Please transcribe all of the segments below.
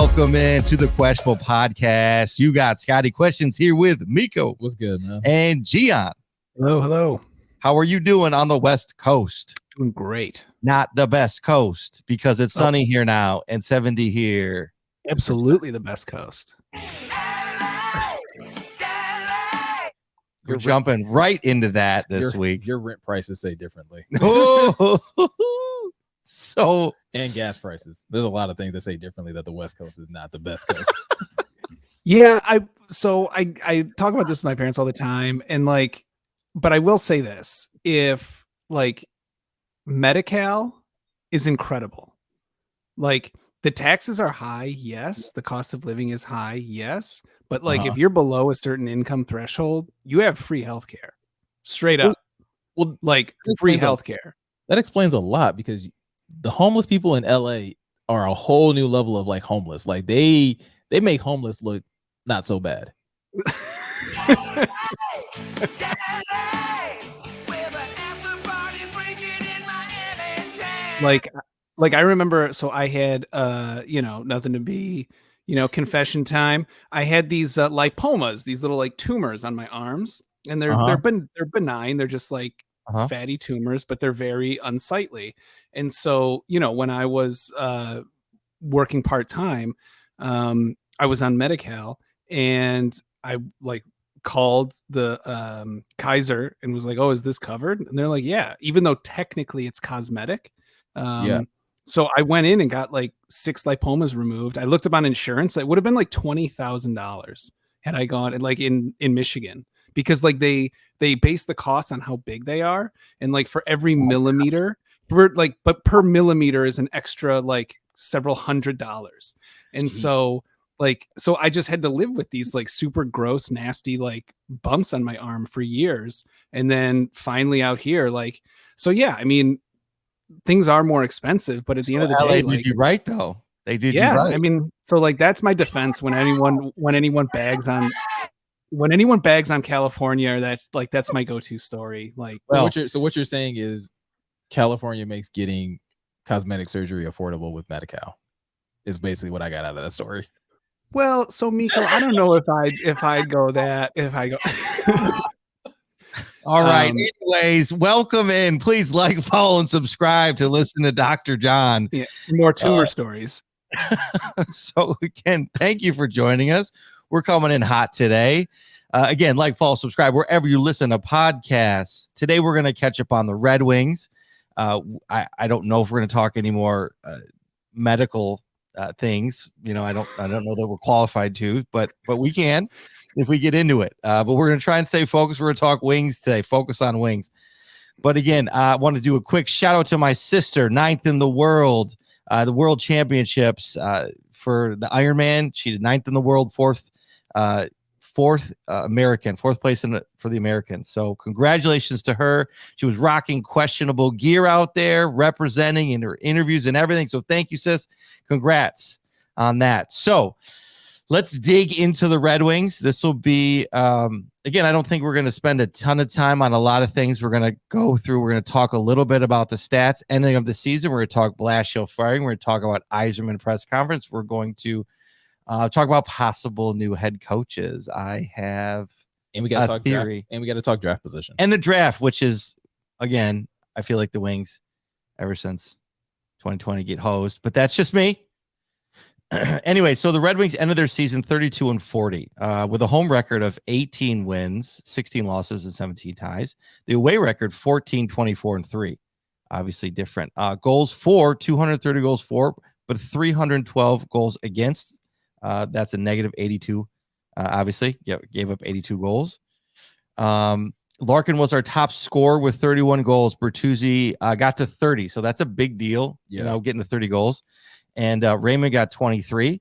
welcome into the Questionable Podcast. You got Scotty Questions here with Meko. What's good, man? And Gionne. Hello. How are you doing on the West Coast? Doing great. Not the best coast, because it's sunny here now and 70 here. Absolutely the best coast. We're jumping right into that this week. Your rent prices say differently. Oh, so and gas prices. There's a lot of things that say differently that the West Coast is not the best coast. Yeah, I talk about this with my parents all the time, and but I will say this: if Medi-Cal is incredible, the taxes are high, yes, the cost of living is high, yes, but if you're below a certain income threshold, you have free healthcare, straight up. Well, free healthcare. That explains a lot, because the homeless people in LA are a whole new level of homeless. They make homeless look not so bad. I remember, so I had nothing to be, confession time. I had these lipomas, these little tumors on my arms, and they're benign. They're just fatty tumors, but they're very unsightly. And so, when I was working part-time, I was on Medi-Cal, and I called the Kaiser and was like, "Oh, is this covered?" And they're like, "Yeah," even though technically it's cosmetic. So I went in and got 6 lipomas removed. I looked up on insurance. It would have been $20,000 had I gone in Michigan, because they base the cost on how big they are, and for every millimeter, but per millimeter is an extra several $100s. And so I just had to live with these super gross, nasty bumps on my arm for years, and then finally out here so yeah, I mean, things are more expensive, but at the end of the day, did you right though? They did. Yeah, you right. I mean, so that's my defense when anyone bags on California. That's my go-to story. So what you're saying is California makes getting cosmetic surgery affordable with Medi-Cal is basically what I got out of that story. Well, so Meko, I don't know if I'd go that. All right. Anyways, welcome in. Please follow, and subscribe to listen to Dr. John. Yeah, more tumor stories. So again, thank you for joining us. We're coming in hot today. Again, follow, subscribe wherever you listen to podcasts. Today we're going to catch up on the Red Wings. I don't know if we're going to talk any more medical things. I don't know that we're qualified to, but we can if we get into it. But we're going to try and stay focused. We're going to talk Wings today. Focus on Wings. But again, I want to do a quick shout out to my sister, 9th in the world championships for the Ironman. She did 9th in the world, fourth American, 4th place for the Americans. So congratulations to her. She was rocking questionable gear out there, representing in her interviews and everything. So thank you, sis. Congrats on that. So let's dig into the Red Wings. This will be, again, I don't think we're going to spend a ton of time on a lot of things. We're going to go through. We're going to talk a little bit about the stats, ending of the season. We're going to talk Blashill firing. We're going to talk about Yzerman press conference. We're going to talk about possible new head coaches. I have we got to talk theory, and we got to talk draft position and the draft, which is, again, I feel like the Wings ever since 2020 get hosed, but that's just me. Anyway, so the Red Wings ended their season 32-40 with a home record of 18 wins, 16 losses, and 17 ties. The away record 14-24-3. Obviously different. Goals for 230 goals for, but 312 goals against. That's a negative 82. Obviously, gave up 82 goals. Larkin was our top scorer with 31 goals. Bertuzzi got to 30, so that's a big deal. Getting to 30 goals. And Raymond got 23.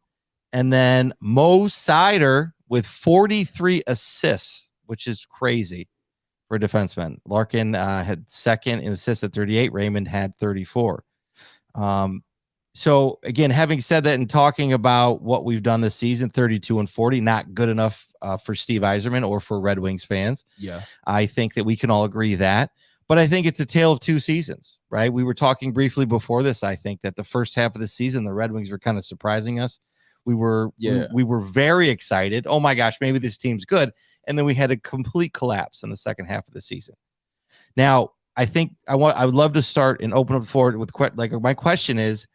And then Mo Seider with 43 assists, which is crazy for a defenseman. Larkin had second in assists at 38. Raymond had 34. So, again, having said that and talking about what we've done this season, 32-40, not good enough for Steve Yzerman or for Red Wings fans. Yeah, I think that we can all agree that. But I think it's a tale of two seasons, right? We were talking briefly before this. I think that the first half of the season, the Red Wings were kind of surprising us We were very excited. Oh my gosh, maybe this team's good. And then we had a complete collapse in the second half of the season. Now, I think I would love to start and open up forward with my question is,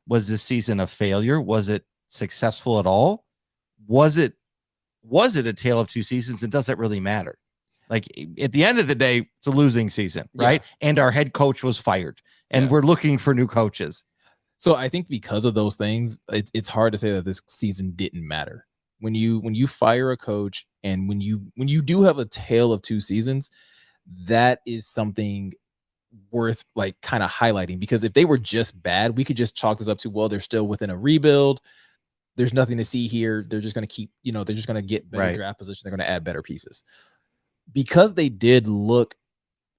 was this season a failure? Was it successful at all? Was it a tale of two seasons? And does that really matter? Like at the end of the day, it's a losing season, right? Yeah. And our head coach was fired, and we're looking for new coaches. So I think because of those things, it's hard to say that this season didn't matter. When you fire a coach, and when you do have a tale of two seasons, that is something worth like kind of highlighting, because if they were just bad, we could just chalk this up to, well, they're still within a rebuild. There's nothing to see here. They're just going to keep, they're just going to get better draft position. They're going to add better pieces. Because they did look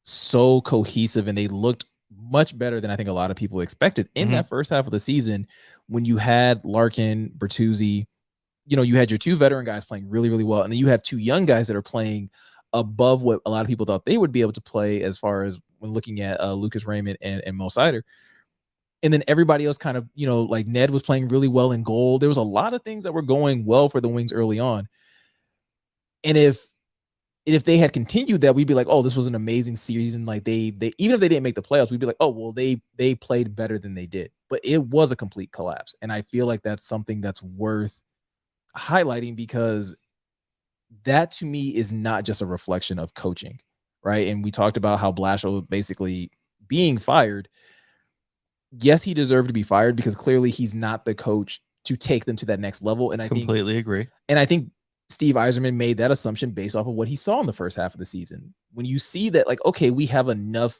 so cohesive and they looked much better than I think a lot of people expected in that first half of the season, when you had Larkin, Bertuzzi, you had your two veteran guys playing really, really well. And then you have two young guys that are playing above what a lot of people thought they would be able to play, as far as when looking at Lucas Raymond and Mo Sider. And then everybody else kind of, like Ned was playing really well in goal. There was a lot of things that were going well for the Wings early on. And if they had continued that, we'd be like, oh, this was an amazing season. Like they even if they didn't make the playoffs, we'd be like, oh, well, they played better than they did. But it was a complete collapse. And I feel like that's something that's worth highlighting, because that to me is not just a reflection of coaching, right? And we talked about how Blashill basically being fired. Yes, he deserved to be fired, because clearly he's not the coach to take them to that next level. And I completely agree. And I think Steve Yzerman made that assumption based off of what he saw in the first half of the season. When you see that, like, okay, we have enough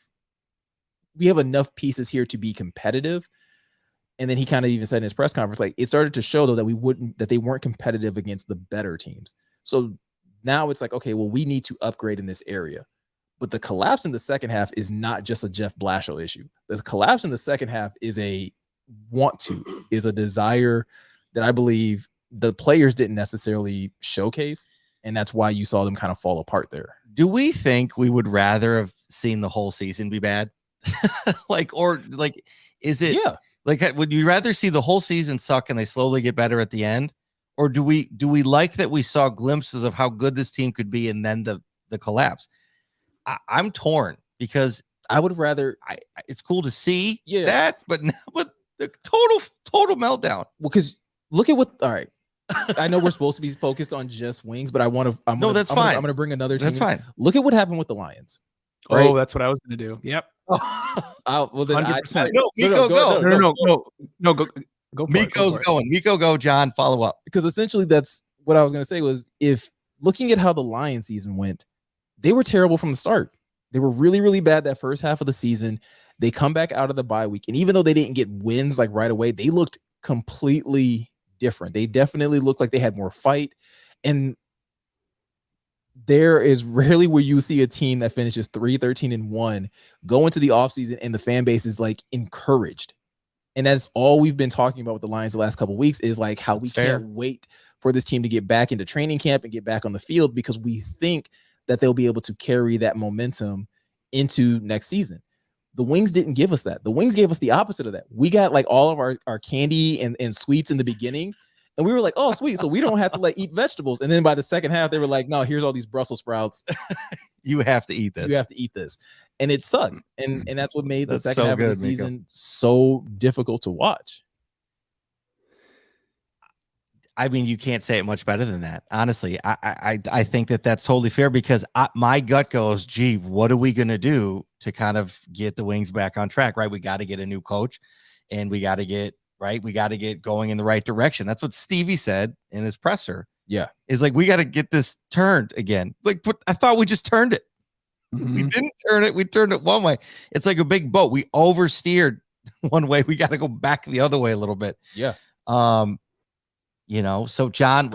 pieces here to be competitive. And then he kind of even said in his press conference, like, it started to show though that they weren't competitive against the better teams. So now it's like, okay, well, we need to upgrade in this area. But the collapse in the second half is not just a Jeff Blashill issue. The collapse in the second half is a desire that I believe the players didn't necessarily showcase. And that's why you saw them kind of fall apart there. Do we think we would rather have seen the whole season be bad? Is it, would you rather see the whole season suck and they slowly get better at the end? Or do we like that we saw glimpses of how good this team could be and then the collapse? I'm torn, because I would rather. It's cool to see that, but the total meltdown. Well, because look at what. All right, I know we're supposed to be focused on just Wings, but that's fine. I'm going to bring another team. That's fine. Look at what happened with the Lions. Right? Oh, that's what I was going to do. Yep. Well, then 100%. No, Meko, go. No, go. Meko's going. Meko, go. John, follow up. Because essentially, that's what I was going to say was, if looking at how the Lions season went, they were terrible from the start. They were really, really bad that first half of the season. They come back out of the bye week, and even though they didn't get wins like right away, they looked completely different. They definitely looked like they had more fight. And there is rarely where you see a team that finishes 3-13-1 go into the offseason and the fan base is like encouraged. And that's all we've been talking about with the Lions the last couple of weeks, is like how we can't wait for this team to get back into training camp and get back on the field, because we think that they'll be able to carry that momentum into next season. The Wings didn't give us that. The Wings gave us the opposite of that. We got like all of our candy and sweets in the beginning, and we were like, oh, sweet. So we don't have to eat vegetables. And then by the second half, they were like, no, here's all these Brussels sprouts. You have to eat this. You have to eat this. And it sucked. And that's what made the second half of the season so difficult to watch. I mean, you can't say it much better than that. Honestly, I think that's totally fair, because my gut goes, gee, what are we going to do to kind of get the Wings back on track, right? We got to get a new coach, and we got to get going in the right direction. That's what Stevie said in his presser. Yeah. Is like, we got to get this turned again. Like, but I thought we just turned it. Mm-hmm. We didn't turn it. We turned it one way. It's like a big boat. We oversteered one way. We got to go back the other way a little bit. Yeah. So John,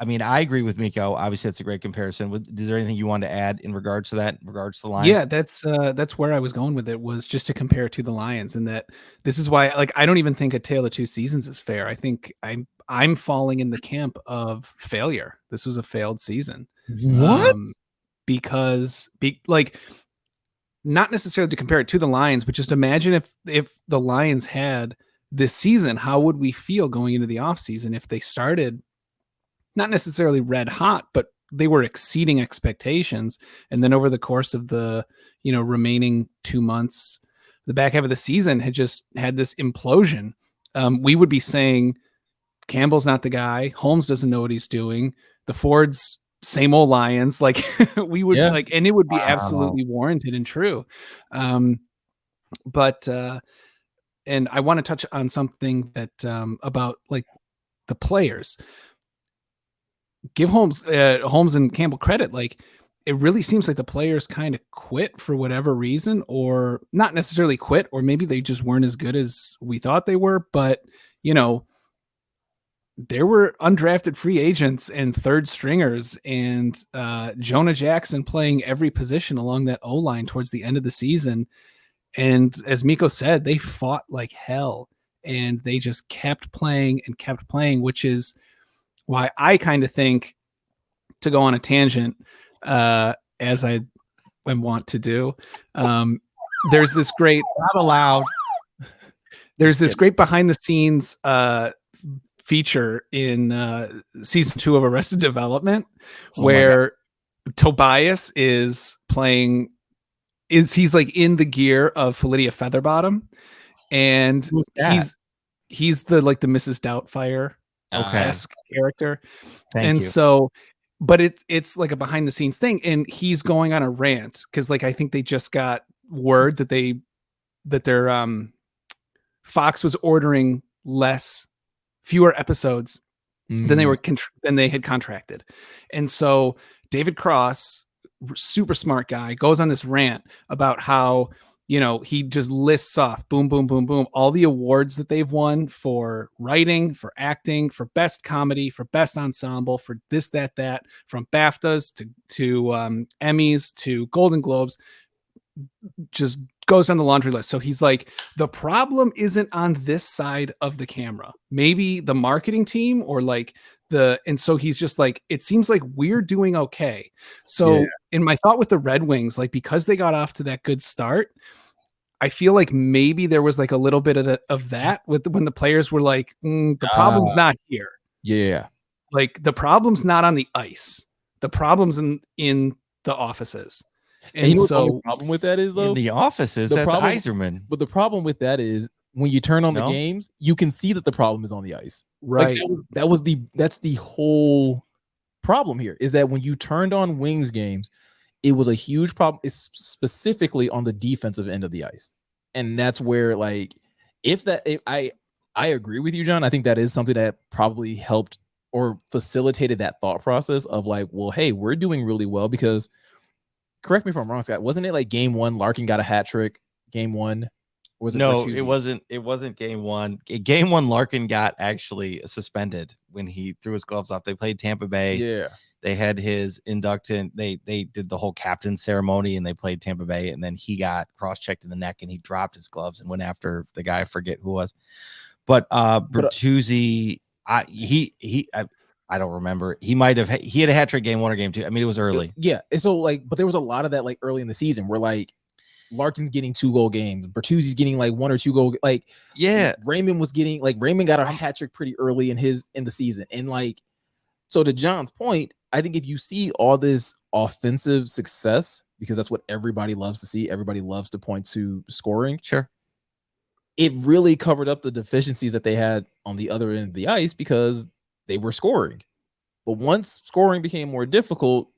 I mean, I agree with Meko. Obviously, that's a great comparison. Is there anything you want to add in regards to that, in regards to the Lions? Yeah, that's where I was going with it, was just to compare it to the Lions, and that this is why, like, I don't even think a tale of two seasons is fair. I think I'm falling in the camp of failure. This was a failed season. What? Because not necessarily to compare it to the Lions, but just imagine if the Lions had this season, how would we feel going into the offseason if they started not necessarily red hot, but they were exceeding expectations. And then over the course of the, remaining 2 months, the back half of the season had just had this implosion. We would be saying Campbell's not the guy. Holmes doesn't know what he's doing. The Fords, same old Lions. Like we would and it would be absolutely warranted and true. But and I want to touch on something that about like the players. Give Holmes and Campbell credit. Like it really seems like the players kind of quit for whatever reason, or not necessarily quit, or maybe they just weren't as good as we thought they were. But there were undrafted free agents and third stringers, and Jonah Jackson playing every position along that O-line towards the end of the season. And as Meko said, they fought like hell, and they just kept playing, which is why I kind of think, to go on a tangent, as I want to do, there's this great not allowed. There's this great behind the scenes feature in season 2 of Arrested Development, where Tobias is playing. He's like in the gear of Felicia Featherbottom, and he's the like the Mrs. Doubtfire esque character. Thank you. So, but it's like a behind the scenes thing, and he's going on a rant because like I think they just got word that their Fox was ordering fewer episodes than they had contracted, and so David Cross, super smart guy, goes on this rant about how he just lists off boom, boom, boom, boom, all the awards that they've won for writing, for acting, for best comedy, for best ensemble, for this, that, from BAFTAs to Emmys to Golden Globes, just goes on the laundry list. So he's like, the problem isn't on this side of the camera, maybe the marketing team or like and so he's just like, it seems like we're doing okay. So in my thought with the Red Wings, like because they got off to that good start, I feel like maybe there was like a little bit of that with when the players were like, the problem's not here. Yeah. Like the problem's not on the ice. The problem's in the offices. And so the problem with that is though, in the offices, that's Yzerman. But the problem with that is when you turn on the games, you can see that the problem is on the ice. Right. Like that's the whole problem here, is that when you turned on Wings games, it was a huge problem. It's specifically on the defensive end of the ice. And that's where like, I agree with you, John. I think that is something that probably helped or facilitated that thought process of like, well, hey, we're doing really well because, correct me if I'm wrong, Scott, wasn't it like game 1, Larkin got a hat trick game 1? Was it Bertuzzi? It wasn't game 1. Game 1, Larkin got actually suspended when he threw his gloves off. They played Tampa Bay. Yeah. They had his inductant. They did the whole captain ceremony and they played Tampa Bay. And then he got cross-checked in the neck and he dropped his gloves and went after the guy. I forget who was. But Bertuzzi, I don't remember. He had a hat trick game 1 or game 2. I mean, it was early. Yeah. And so like, but there was a lot of that like early in the season where like Larkin's getting 2-goal games. Bertuzzi's getting like 1 or 2 goal. Like, Raymond got a hat trick pretty early in the season. And like, so to John's point, I think if you see all this offensive success, because that's what everybody loves to see, everybody loves to point to scoring. Sure. It really covered up the deficiencies that they had on the other end of the ice because they were scoring. But once scoring became more difficult,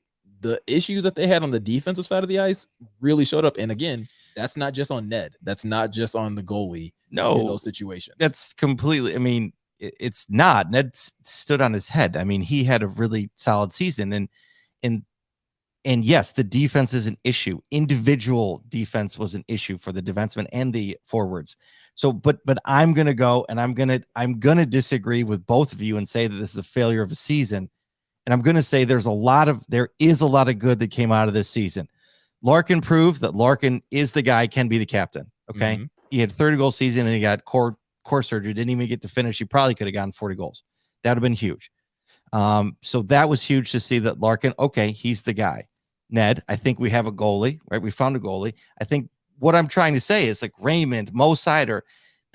the issues that they had on the defensive side of the ice really showed up. And again, that's not just on Ned. That's not just on the goalie. No, in those situations. That's completely, I mean, it's not. Ned stood on his head. I mean, he had a really solid season. And yes, the defense is an issue. Individual defense was an issue for the defensemen and the forwards. So, but I'm going to go and I'm going to disagree with both of you and say that this is a failure of a season. And I'm going to say there is a lot of good that came out of this season. Larkin proved that Larkin is the guy, can be the captain. Okay. Mm-hmm. He had 30-goal season and he got core surgery. Didn't even get to finish. He probably could have gotten 40 goals. That would have been huge. So that was huge to see that Larkin, okay, he's the guy. Ned, I think we have a goalie, right? We found a goalie. I think what I'm trying to say is like Raymond, Mo Sider,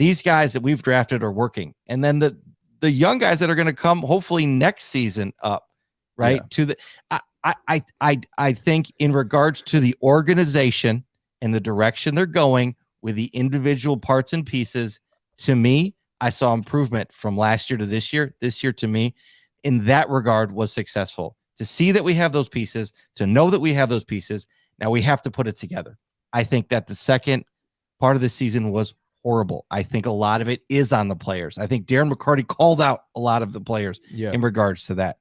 these guys that we've drafted are working. And then the young guys that are going to come hopefully next season up, right? To the I think in regards to the organization and the direction they're going with the individual parts and pieces, to me, I saw improvement from last year to this year. This year to me, in that regard, was successful. To see that we have those pieces, to know that we have those pieces, now we have to put it together. I think that the second part of the season was horrible. I think a lot of it is on the players. I think Darren McCarty called out a lot of the players in regards to that.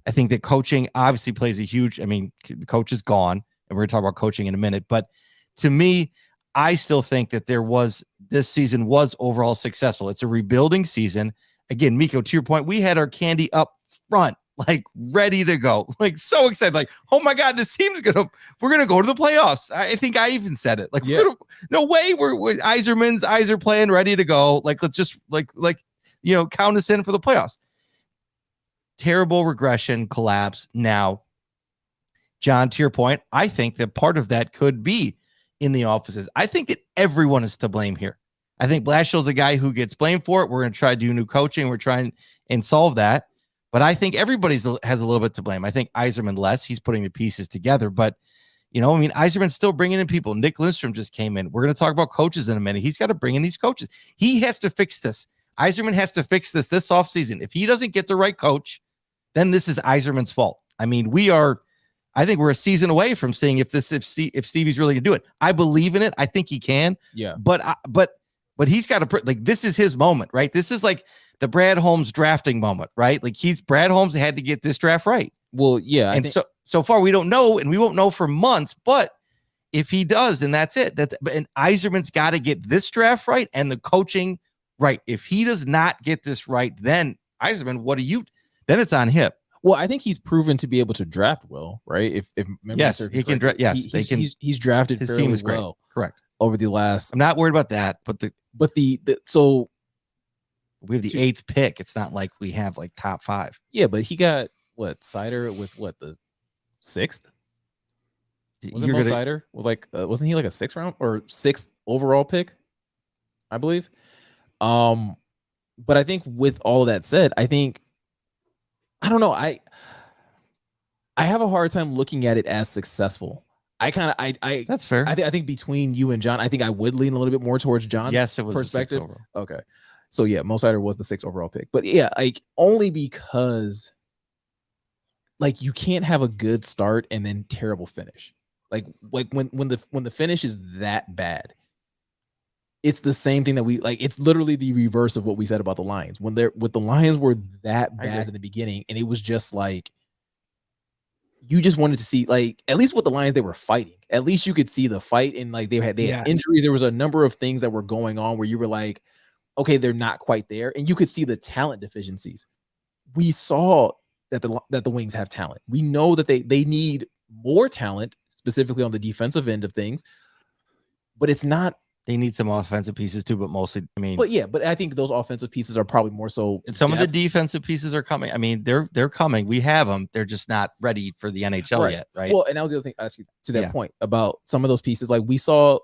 I think that coaching obviously plays a huge, the coach is gone, and we're going to talk about coaching in a minute. But to me, I still think that this season was overall successful. It's a rebuilding season. Again, Meko, to your point, we had our candy up front, like ready to go, like so excited, like, oh my God, this team's we're going to go to the playoffs. I think I even said it, like, no way, we're Yzerman's eyes are playing ready to go. Like, let's just count us in for the playoffs. Terrible regression, collapse. Now, John, to your point, I think that part of that could be in the offices. I think that everyone is to blame here. I think Blashill's a guy who gets blamed for it. We're going to try to do new coaching. We're trying and solve that. But I think everybody has a little bit to blame. I think Yzerman less. He's putting the pieces together. But, Yzerman's still bringing in people. Nick Lindstrom just came in. We're going to talk about coaches in a minute. He's got to bring in these coaches. He has to fix this. Yzerman has to fix this offseason. If he doesn't get the right coach, then this is Yzerman's fault. I think we're a season away from seeing if Stevie's really gonna do it. I believe in it. I think he can. Yeah. But he's got to this is his moment, right? This is like the Brad Holmes drafting moment, right? Like Brad Holmes had to get this draft right. Well, yeah. And so far we don't know, and we won't know for months. But if he does, then that's it. And Yzerman's got to get this draft right and the coaching right. If he does not get this right, then Yzerman, then it's on him. Well, I think he's proven to be able to draft well, right? If yes, he can draft. Yes, he's drafted. His team is great. Well correct. Over the last, I'm not worried about that. So we have the 8th pick. It's not like we have like top 5. Yeah, but he got Sider with the 6th. Wasn't Mo Sider wasn't he like a 6th round or 6th overall pick? I believe. But I think with all of that said, I don't know. I have a hard time looking at it as successful. That's fair. I think between you and John, I think I would lean a little bit more towards John's perspective. Okay. So yeah, Mo Sider was the 6th overall pick. But yeah, only because you can't have a good start and then terrible finish. When the finish is that bad. It's the same thing that it's literally the reverse of what we said about the Lions. When the Lions were that bad in the beginning, and it was just you just wanted to see, at least with the Lions, they were fighting. At least you could see the fight, and they had injuries. There was a number of things that were going on where you were like, okay, they're not quite there. And you could see the talent deficiencies. We saw that the Wings have talent. We know that they need more talent, specifically on the defensive end of things, but it's not. They need some offensive pieces too, but mostly, but I think those offensive pieces are probably more so. And some of the defensive pieces are coming. They're coming. We have them. They're just not ready for the NHL yet, right? Well, and that was the other thing I asked you to that point about some of those pieces. We saw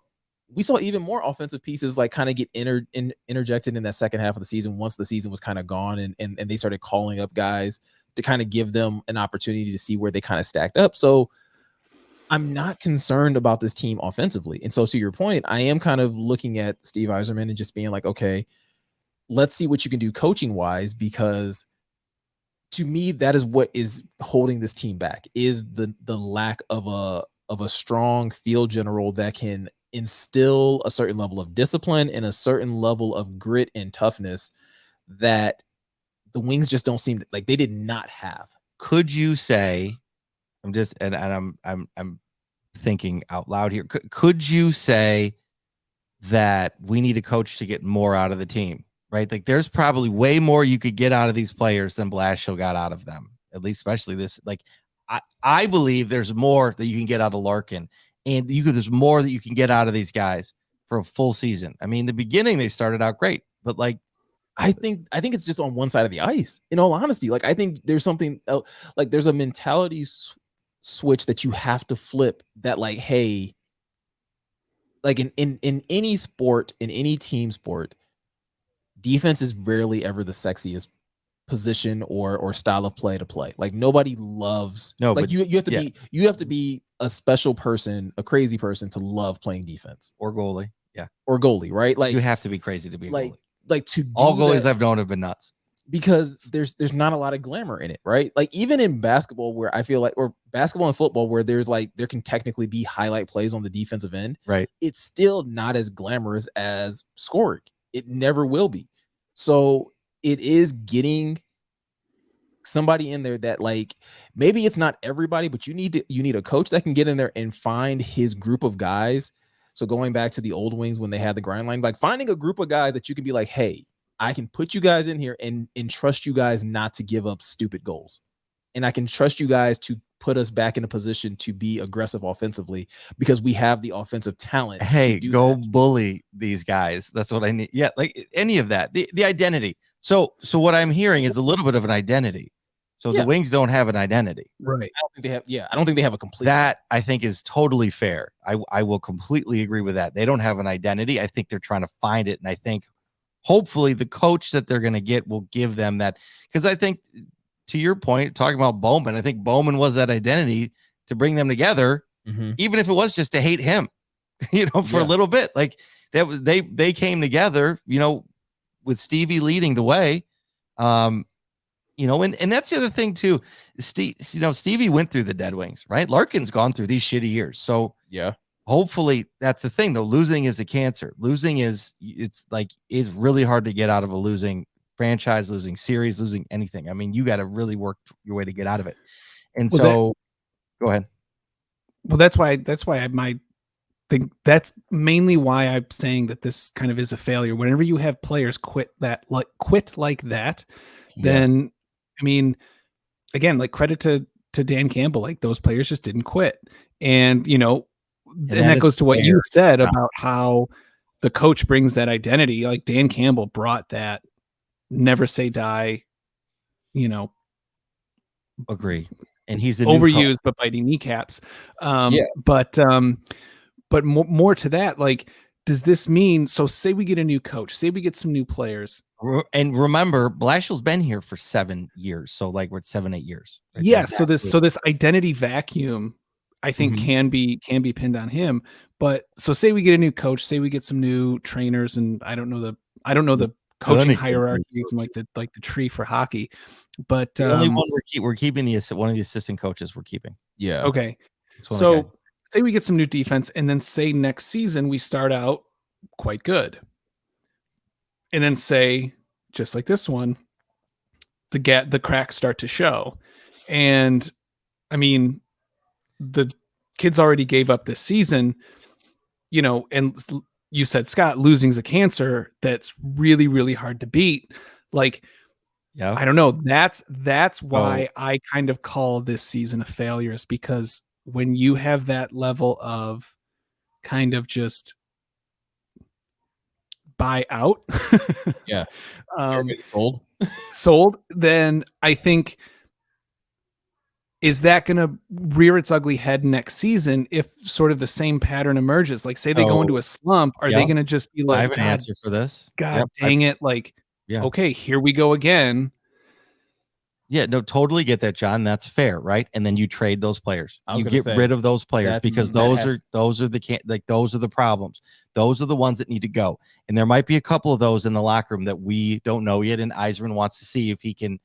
even more offensive pieces kind of get interjected in that second half of the season once the season was kind of gone, and they started calling up guys to kind of give them an opportunity to see where they kind of stacked up. So I'm not concerned about this team offensively. And so to your point, I am kind of looking at Steve Yzerman and just being like, okay, let's see what you can do coaching wise, because to me, that is what is holding this team back, is the lack of a strong field general that can instill a certain level of discipline and a certain level of grit and toughness that the Wings just don't seem like they did not have. Could you say, I'm thinking out loud here. Could you say that we need a coach to get more out of the team, right? There's probably way more you could get out of these players than Blashill got out of them, at least, especially this. I believe there's more that you can get out of Larkin, and there's more that you can get out of these guys for a full season. In the beginning, they started out great, but I think it's just on one side of the ice, in all honesty. I think there's something else, there's a mentality switch that you have to flip that hey, in any sport, in any team sport, defense is rarely ever the sexiest position or style of play to play. Like nobody loves you have to be a special person, a crazy person to love playing defense or goalie. Yeah. Or goalie, right? Like you have to be crazy to be a goalie. Like to all goalies I've known have been nuts because there's not a lot of glamour in it, right? Like even in basketball where I feel like, or basketball and football where there can technically be highlight plays on the defensive end, right? It's still not as glamorous as scoring. It never will be. So it is getting somebody in there that like maybe it's not everybody, but you need a coach that can get in there and find his group of guys. So going back to the old Wings when they had the grind line, like finding a group of guys that you can be like, hey, I can put you guys in here and trust you guys not to give up stupid goals. And I can trust you guys to put us back in a position to be aggressive offensively because we have the offensive talent. Hey, go bully these guys. That's what I need. Yeah, like any of that. The identity. So what I'm hearing is a little bit of an identity. So the Wings don't have an identity. Right. I don't think they have a complete. That I think is totally fair. I will completely agree with that. They don't have an identity. I think they're trying to find it. And I think hopefully the coach that they're going to get will give them that. Because I think to your point, talking about Bowman, I think Bowman was that identity to bring them together, even if it was just to hate him, for a little bit. Like that was they came together, with Stevie leading the way. And that's the other thing too. Stevie went through the Dead Wings, right? Larkin's gone through these shitty years. So yeah, hopefully that's the thing though. Losing is a cancer. Losing it's really hard to get out of a losing franchise, losing series, losing anything. I mean, you got to really work your way to get out of it. And go ahead. Well, that's why I might think that's mainly why I'm saying that this kind of is a failure. Whenever you have players quit like that, then I mean, again, like credit to Dan Campbell, like those players just didn't quit. And, and that goes to what you said about how the coach brings that identity. Like Dan Campbell brought that never say die, agree. And he's overused, but biting kneecaps. But more to that, like, does this mean, so say we get a new coach, say we get some new players. And remember, Blashill's been here for 7 years. So like we're at 7-8 years. Right? Yeah. So this identity vacuum, I think can be pinned on him. But so say we get a new coach, say we get some new trainers, and I don't know the coaching hierarchies and like the tree for hockey. But the only one we're keeping one of the assistant coaches we're keeping. Yeah. Okay. So say we get some new defense, and then say next season we start out quite good. And then say, just like this one, the cracks start to show. And I mean, the kids already gave up this season, and you said, Scott, losing's a cancer that's really, really hard to beat. Like, I don't know. That's why I kind of call this season a failure, is because when you have that level of kind of just buy out, sold, then I think, is that going to rear its ugly head next season if sort of the same pattern emerges? Like, say they go into a slump, are they going to just be like, I have an answer for this. God dang it. Like, okay, here we go again. Yeah, no, totally get that, John. That's fair, right? And then you trade those players. You get rid of those players because those are the problems. Those are the ones that need to go. And there might be a couple of those in the locker room that we don't know yet. And Yzerman wants to see if he can.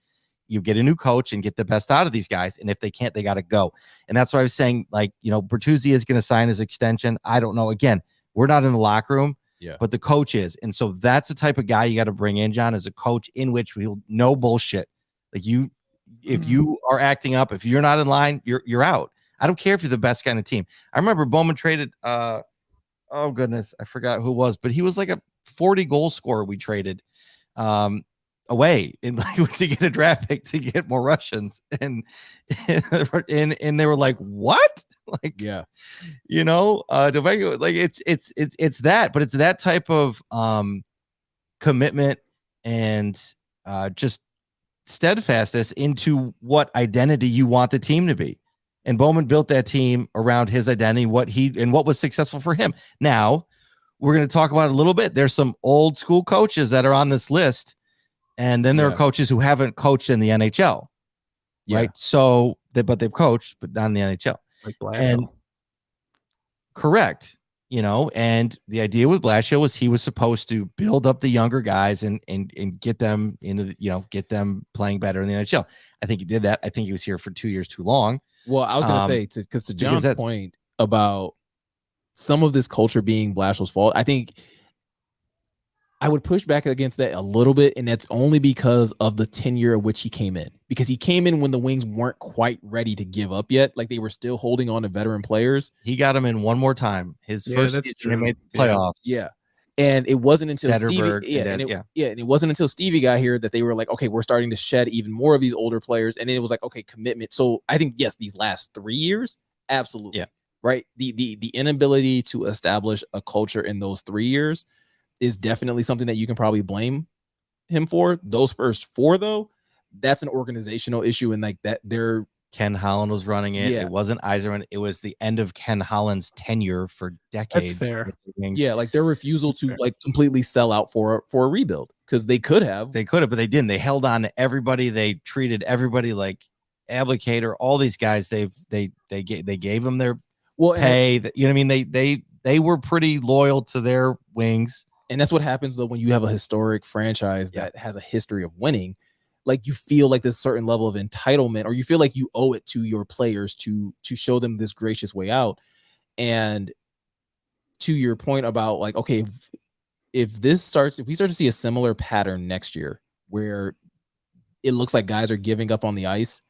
You get a new coach and get the best out of these guys. And if they can't, they got to go. And that's what I was saying. Like, Bertuzzi is going to sign his extension. I don't know. Again, we're not in the locker room, but the coach is. And so that's the type of guy you got to bring in, John, as a coach in which we'll no bullshit. Like if you are acting up, if you're not in line, you're out. I don't care if you're the best guy on the team. I remember Bowman traded, oh goodness, I forgot who it was, but he was like a 40 goal scorer we traded away and like to get a draft pick to get more Russians. And they were like, what? Like, like it's that, but it's that type of commitment and just steadfastness into what identity you want the team to be. And Bowman built that team around his identity, what was successful for him. Now, we're going to talk about it a little bit. There's some old school coaches that are on this list, and then there are coaches who haven't coached in the NHL, right? So, but they've coached, but not in the NHL. Like Blashill. And correct. And the idea with Blashill was he was supposed to build up the younger guys and get them into get them playing better in the NHL. I think he did that. I think he was here for 2 years too long. Well, I was going to say, because to John's point about some of this culture being Blashill's fault, I think I would push back against that a little bit, and that's only because of the tenure of which he came in. Because he came in when the Wings weren't quite ready to give up yet. Like, they were still holding on to veteran players. He got him in one more time. His first season, he made the playoffs. Yeah. And it wasn't until Zetterberg, Stevie, and it wasn't until Stevie got here that they were like, okay, we're starting to shed even more of these older players. And then it was like, okay, commitment. So I think, yes, these last 3 years, absolutely. Yeah. Right. The inability to establish a culture in those 3 years is definitely something that you can probably blame him for. Those first 4, though, that's an organizational issue, and like that, Ken Holland was running it. Yeah. It wasn't Yzerman. It was the end of Ken Holland's tenure for decades. That's fair. Yeah, like their refusal to like completely sell out for a rebuild, because they could have, but they didn't. They held on to everybody. They treated everybody like Abdicator. All these guys, they gave them their pay. You know what I mean? They were pretty loyal to their Wings. And that's what happens though when you have a historic franchise that has a history of winning. Like, you feel like this certain level of entitlement, or you feel like you owe it to your players to show them this gracious way out. And to your point about like, okay, if we start to see a similar pattern next year where it looks like guys are giving up on the ice,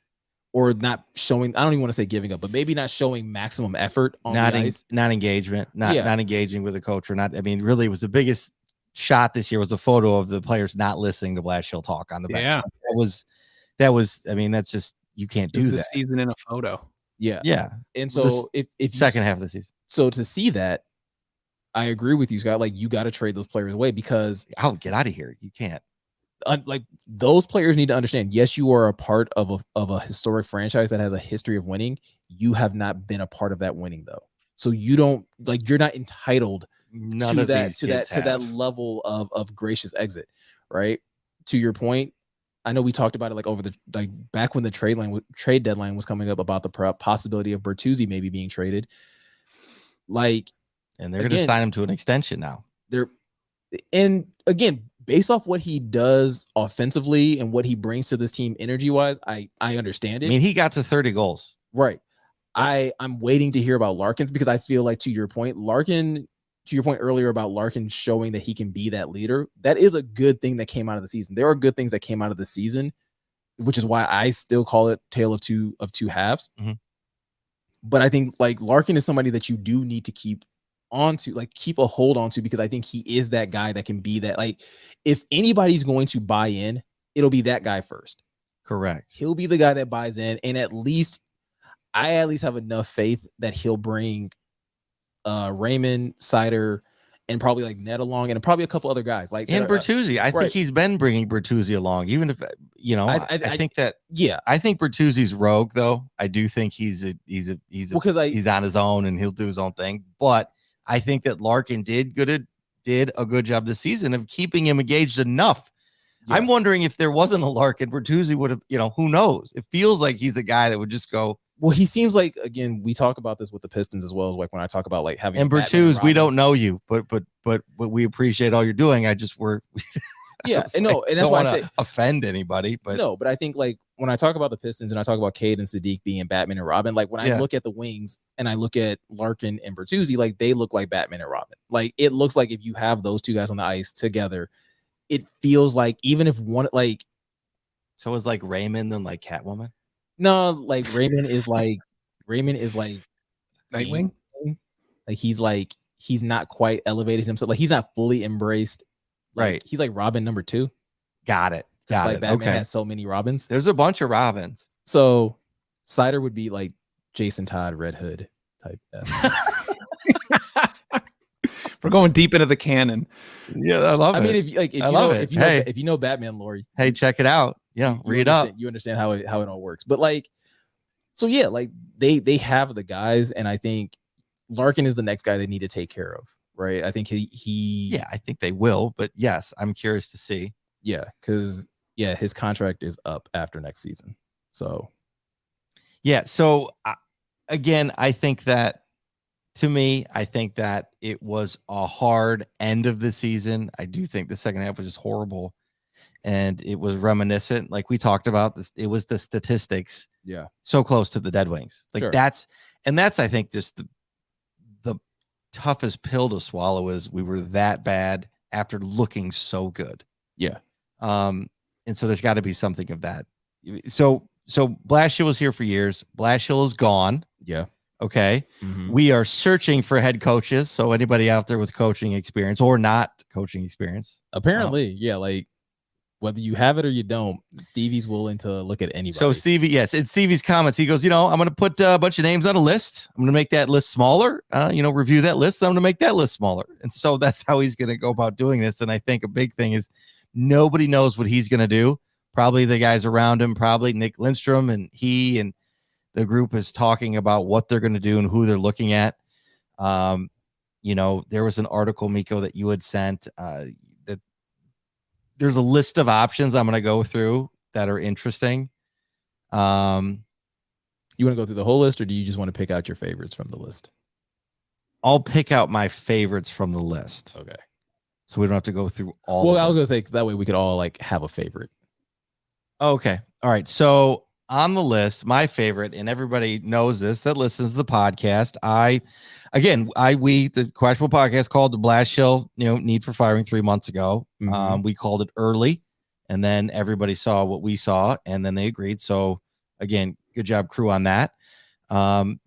or not showing, I don't even want to say giving up, but maybe not showing maximum effort on the ice. Not engagement, not engaging with the coach, or not. I mean, really, it was the biggest shot this year was a photo of the players not listening to Blashill talk on the bench. Yeah. That was, I mean, that's just, you can't do that. The season in a photo. Yeah. Yeah. And so if second half of the season. So to see that, I agree with you, Scott. Like, you got to trade those players away, because I'll get out of here. You can't. Like, those players need to understand, yes, you are a part of a historic franchise that has a history of winning. You have not been a part of that winning, though. So you don't, like, you're not entitled to that level of gracious exit, right? To your point, I know we talked about it like over the back when the trade deadline was coming up about the possibility of Bertuzzi maybe being traded. Like, and they're going to sign him to an extension now. And again, based off what he does offensively and what he brings to this team energy wise, I understand it. I mean, he got to 30 goals. Right. I'm waiting to hear about Larkin's, because I feel like, to your point earlier about Larkin showing that he can be that leader, that is a good thing that came out of the season. There are good things that came out of the season, which is why I still call it tale of two halves. Mm-hmm. But I think like Larkin is somebody that you do need to keep a hold on to, because I think he is that guy that can be that. Like, if anybody's going to buy in, it'll be that guy first. Correct. He'll be the guy that buys in, and I at least have enough faith that he'll bring Raymond, Seider, and probably like Ned along, and probably a couple other guys like Bertuzzi. I think he's been bringing Bertuzzi along, even if I think that. Yeah, I think Bertuzzi's rogue, though. I do think he's on his own and he'll do his own thing. But I think that Larkin did a good job this season of keeping him engaged enough. Yeah. I'm wondering if there wasn't a Larkin, Bertuzzi would have. Who knows? It feels like he's a guy that would just go. Well, he seems like, again, we talk about this with the Pistons as well, as like when I talk about like having. And Bertuzzi, we don't know you, but we appreciate all you're doing. And that's why I say offend anybody, but no. But I think like when I talk about the Pistons and I talk about Cade and Sadiq being Batman and Robin, like when I look at the Wings and I look at Larkin and Bertuzzi, like they look like Batman and Robin. Like, it looks like if you have those two guys on the ice together, it feels like, even if one, like, so it's like Raymond and like Catwoman. No, like Raymond is like Nightwing. Like he's not quite elevated himself. Like, he's not fully embraced. Like, right. He's like Robin number 2. Got it. Batman has so many Robins. There's a bunch of Robins. So Seider would be like Jason Todd, Red Hood type. We're going deep into the canon. Yeah, I love it. I mean, if you know Batman lore, hey, check it out. Yeah, read up. You understand how it all works. But like, so yeah, like they have the guys, and I think Larkin is the next guy they need to take care of, right? I think he I think they will, but yes, I'm curious to see. Yeah, because his contract is up after next season. So again, I think that it was a hard end of the season. I do think the second half was just horrible, and it was reminiscent, like we talked about this. It was the statistics, so close to the Dead Wings. Like sure. that's I think just the toughest pill to swallow is we were that bad after looking so good. Yeah. And so there's got to be something of that. So Blashill was here for years. Blashill is gone. Yeah. Okay. We are searching for head coaches. So anybody out there with coaching experience or not coaching experience. Apparently, like whether you have it or you don't, Stevie's willing to look at anybody. So Stevie, yes, in Stevie's comments, he goes, I'm going to put a bunch of names on a list. I'm going to make that list smaller, review that list. I'm going to make that list smaller. And so that's how he's going to go about doing this. And I think a big thing is nobody knows what he's going to do. Probably the guys around him, probably Nick Lindstrom, and he and the group is talking about what they're going to do and who they're looking at. There was an article, Meko, that you had sent that there's a list of options I'm going to go through that are interesting. You want to go through the whole list, or do you just want to pick out your favorites from the list? I'll pick out my favorites from the list. Okay. So we don't have to go through all. Well, I was going to say, because that way we could all like have a favorite. Okay. All right. So on the list, my favorite, and everybody knows this that listens to the podcast. The questionable podcast called the Blashill, need for firing 3 months ago. We called it early, and then everybody saw what we saw, and then they agreed. So again, good job, crew, on that. When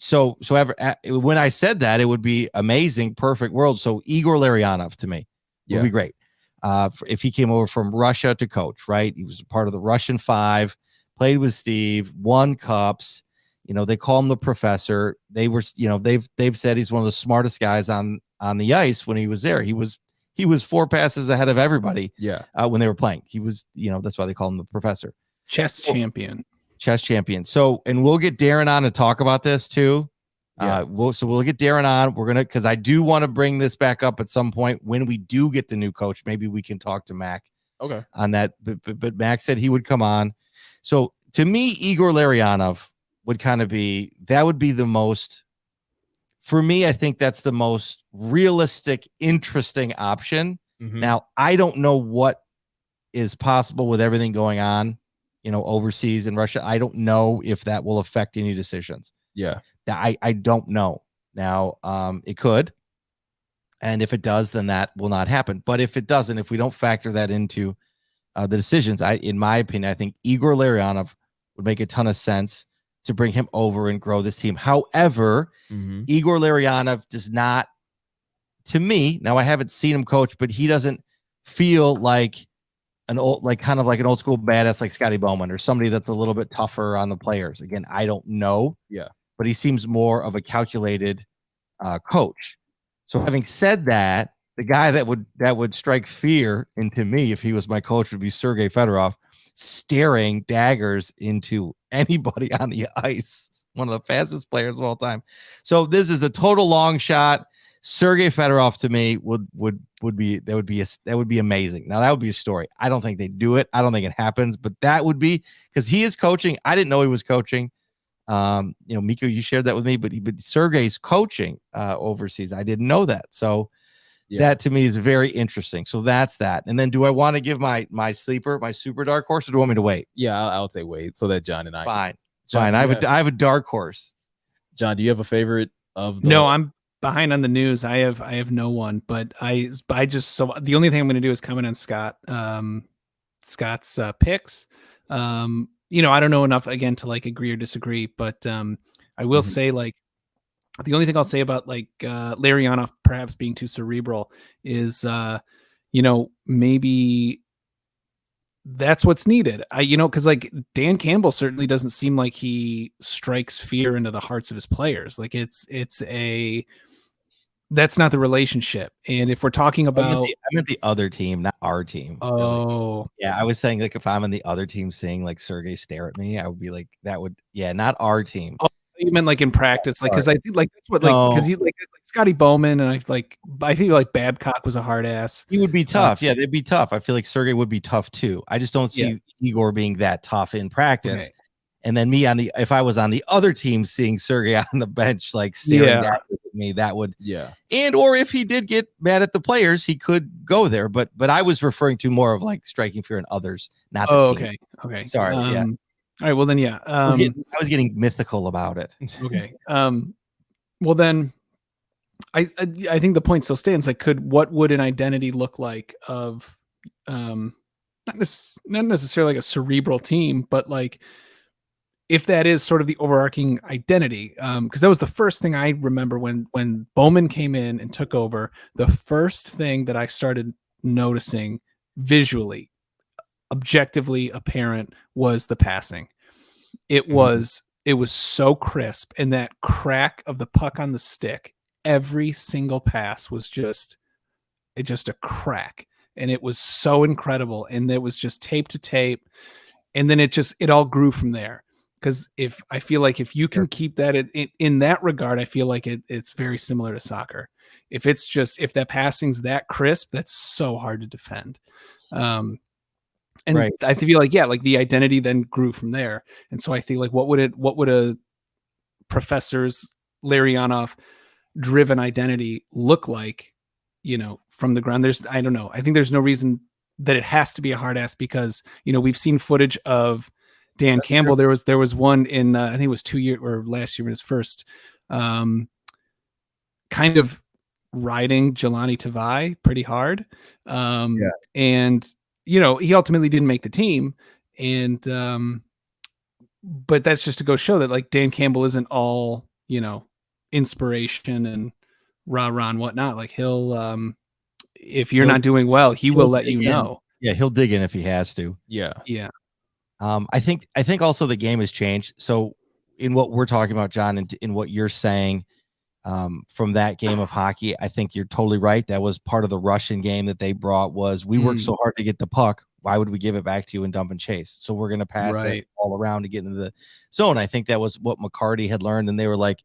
I said that, it would be amazing, perfect world. So Igor Larionov to me would be great. If he came over from Russia to coach, right? He was part of the Russian Five, played with Steve, won cups. They call him the professor. They were, they've said he's one of the smartest guys on the ice when he was there. He was 4 passes ahead of everybody. Yeah. When they were playing, he was, that's why they call him the professor. Chess champion. So, and we'll get Darren on to talk about this too. Yeah. We'll get Darren on. We're gonna, because I do want to bring this back up at some point when we do get the new coach. Maybe we can talk to Mac. Okay. On that, but Mac said he would come on. So to me, Igor Larionov would kind of be, that would be the most, for me, I think that's the most realistic, interesting option. Now, I don't know what is possible with everything going on, overseas in Russia. I don't know if that will affect any decisions. Yeah. I don't know. Now, it could. And if it does, then that will not happen. But if it doesn't, if we don't factor that into the decisions, in my opinion, I think Igor Larionov would make a ton of sense to bring him over and grow this team. However, Igor Larionov does not, to me, now I haven't seen him coach, but he doesn't feel like an old, like kind of like an old school badass like Scotty Bowman or somebody that's a little bit tougher on the players. Again, I don't know. Yeah. But he seems more of a calculated coach. So having said that, the guy that would strike fear into me if he was my coach would be Sergei Fedorov, staring daggers into anybody on the ice. One of the fastest players of all time. So this is a total long shot. Sergei Fedorov to me would be amazing. Now that would be a story. I don't think they do it. I don't think it happens, but that would be, because he is coaching. I didn't know he was coaching. Meko, you shared that with me, but Sergei's coaching overseas. I didn't know that. So that to me is very interesting. So that's that. And then do I want to give my sleeper, my super dark horse, or do you want me to wait? Yeah, I would say wait so that John and I. Fine. John, I have a dark horse. John, do you have a favorite of the? No, I'm behind on the news. I have no one, but I just, so the only thing I'm going to do is comment on Scott's picks. I don't know enough again to like agree or disagree, but I will say, like, the only thing I'll say about like Larionov perhaps being too cerebral is maybe that's what's needed. Because like Dan Campbell certainly doesn't seem like he strikes fear into the hearts of his players. Like that's not the relationship. And if we're talking about, I'm at the other team, not our team. Oh, really. Yeah. I was saying, like, if I'm on the other team seeing like Sergei stare at me, I would be like, that would, not our team. Oh, you meant like in practice, like because I think like that's what like because you like Scotty Bowman and I think like Babcock was a hard ass. He would be tough. Yeah, they'd be tough. I feel like Sergey would be tough too. I just don't see Igor being that tough in practice. Okay. And then me if I was on the other team seeing Sergey on the bench, like staring at me, that would, and or if he did get mad at the players, he could go there. But I was referring to more of like striking fear in others, not the team. Okay. Sorry. All right. Well, then, I was getting mythical about it. Okay. Well, then, I think the point still stands. Like, what would an identity look like of, not necessarily like a cerebral team, but like, if that is sort of the overarching identity, because that was the first thing I remember when Bowman came in and took over. The first thing that I started noticing visually, objectively apparent, was the passing. It was so crisp, and that crack of the puck on the stick. Every single pass was just a crack, and it was so incredible. And it was just tape to tape, and then it all grew from there. Because I feel like if you can keep that in that regard, I feel like it's very similar to soccer. If that passing's that crisp, that's so hard to defend. And I feel like, like the identity then grew from there. And so I think like, what would a professor's Larionov driven identity look like, from the ground? I don't know. I think there's no reason that it has to be a hard ass because, we've seen footage of Dan Campbell. True. There was one in I think it was 2 years or last year in his first, kind of riding Jelani Tavai pretty hard. And he ultimately didn't make the team. And but that's just to go show that like Dan Campbell isn't all, inspiration and rah-rah and whatnot. Like he'll if you're not doing well, he will let you know. Yeah, he'll dig in if he has to. Yeah. I think also the game has changed. So in what we're talking about, John, and in what you're saying, from that game of hockey, I think you're totally right. That was part of the Russian game that they brought was we worked so hard to get the puck. Why would we give it back to you and dump and chase? So we're going to pass it all around to get into the zone. I think that was what McCarty had learned. And they were like,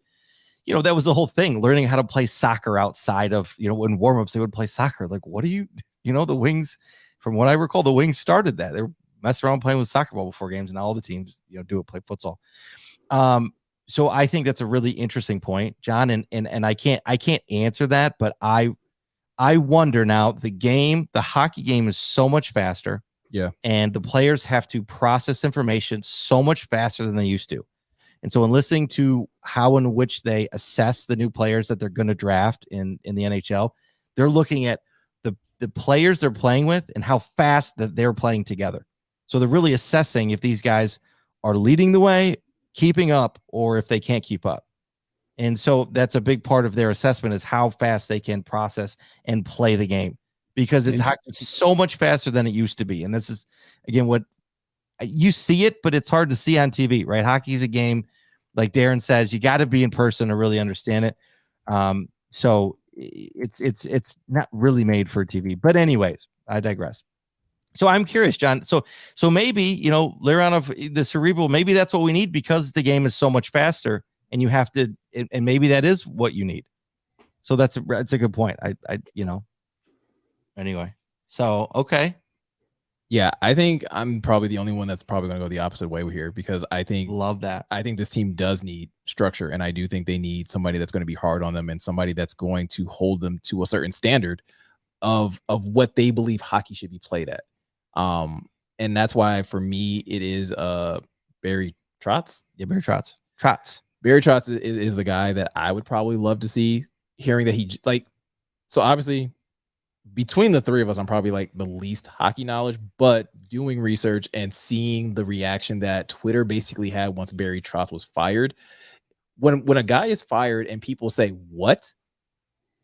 that was the whole thing, learning how to play soccer outside of, in warmups, they would play soccer. Like, what do you, the Wings, from what I recall, the Wings started that. They were messing around playing with soccer ball before games, and all the teams, do it, play futsal. So I think that's a really interesting point, John. And I can't answer that, but I wonder now, the hockey game is so much faster. Yeah. And the players have to process information so much faster than they used to. And so in listening to how in which they assess the new players that they're going to draft in the NHL, they're looking at the players they're playing with and how fast that they're playing together. So they're really assessing if these guys are leading the way, keeping up, or if they can't keep up. And so that's a big part of their assessment is how fast they can process and play the game, because it's so much faster than it used to be. And this is, again, what you see it, but it's hard to see on TV, right? Hockey is a game, like Darren says, you got to be in person to really understand it. So it's not really made for TV. But anyways, I digress. So I'm curious, John. So maybe, Larionov, the cerebral, maybe that's what we need because the game is so much faster and you have to, and maybe that is what you need. So that's a good point. Anyway. So, okay. Yeah, I think I'm probably the only one that's probably going to go the opposite way here because I think this team does need structure, and I do think they need somebody that's going to be hard on them and somebody that's going to hold them to a certain standard of what they believe hockey should be played at. And that's why for me it is Barry Tortz. Yeah, Barry Tortz. Barry Tortz is the guy that I would probably love to see, hearing that so obviously between the three of us, I'm probably like the least hockey knowledge, but doing research and seeing the reaction that Twitter basically had once Barry Trotz was fired. When a guy is fired and people say, what?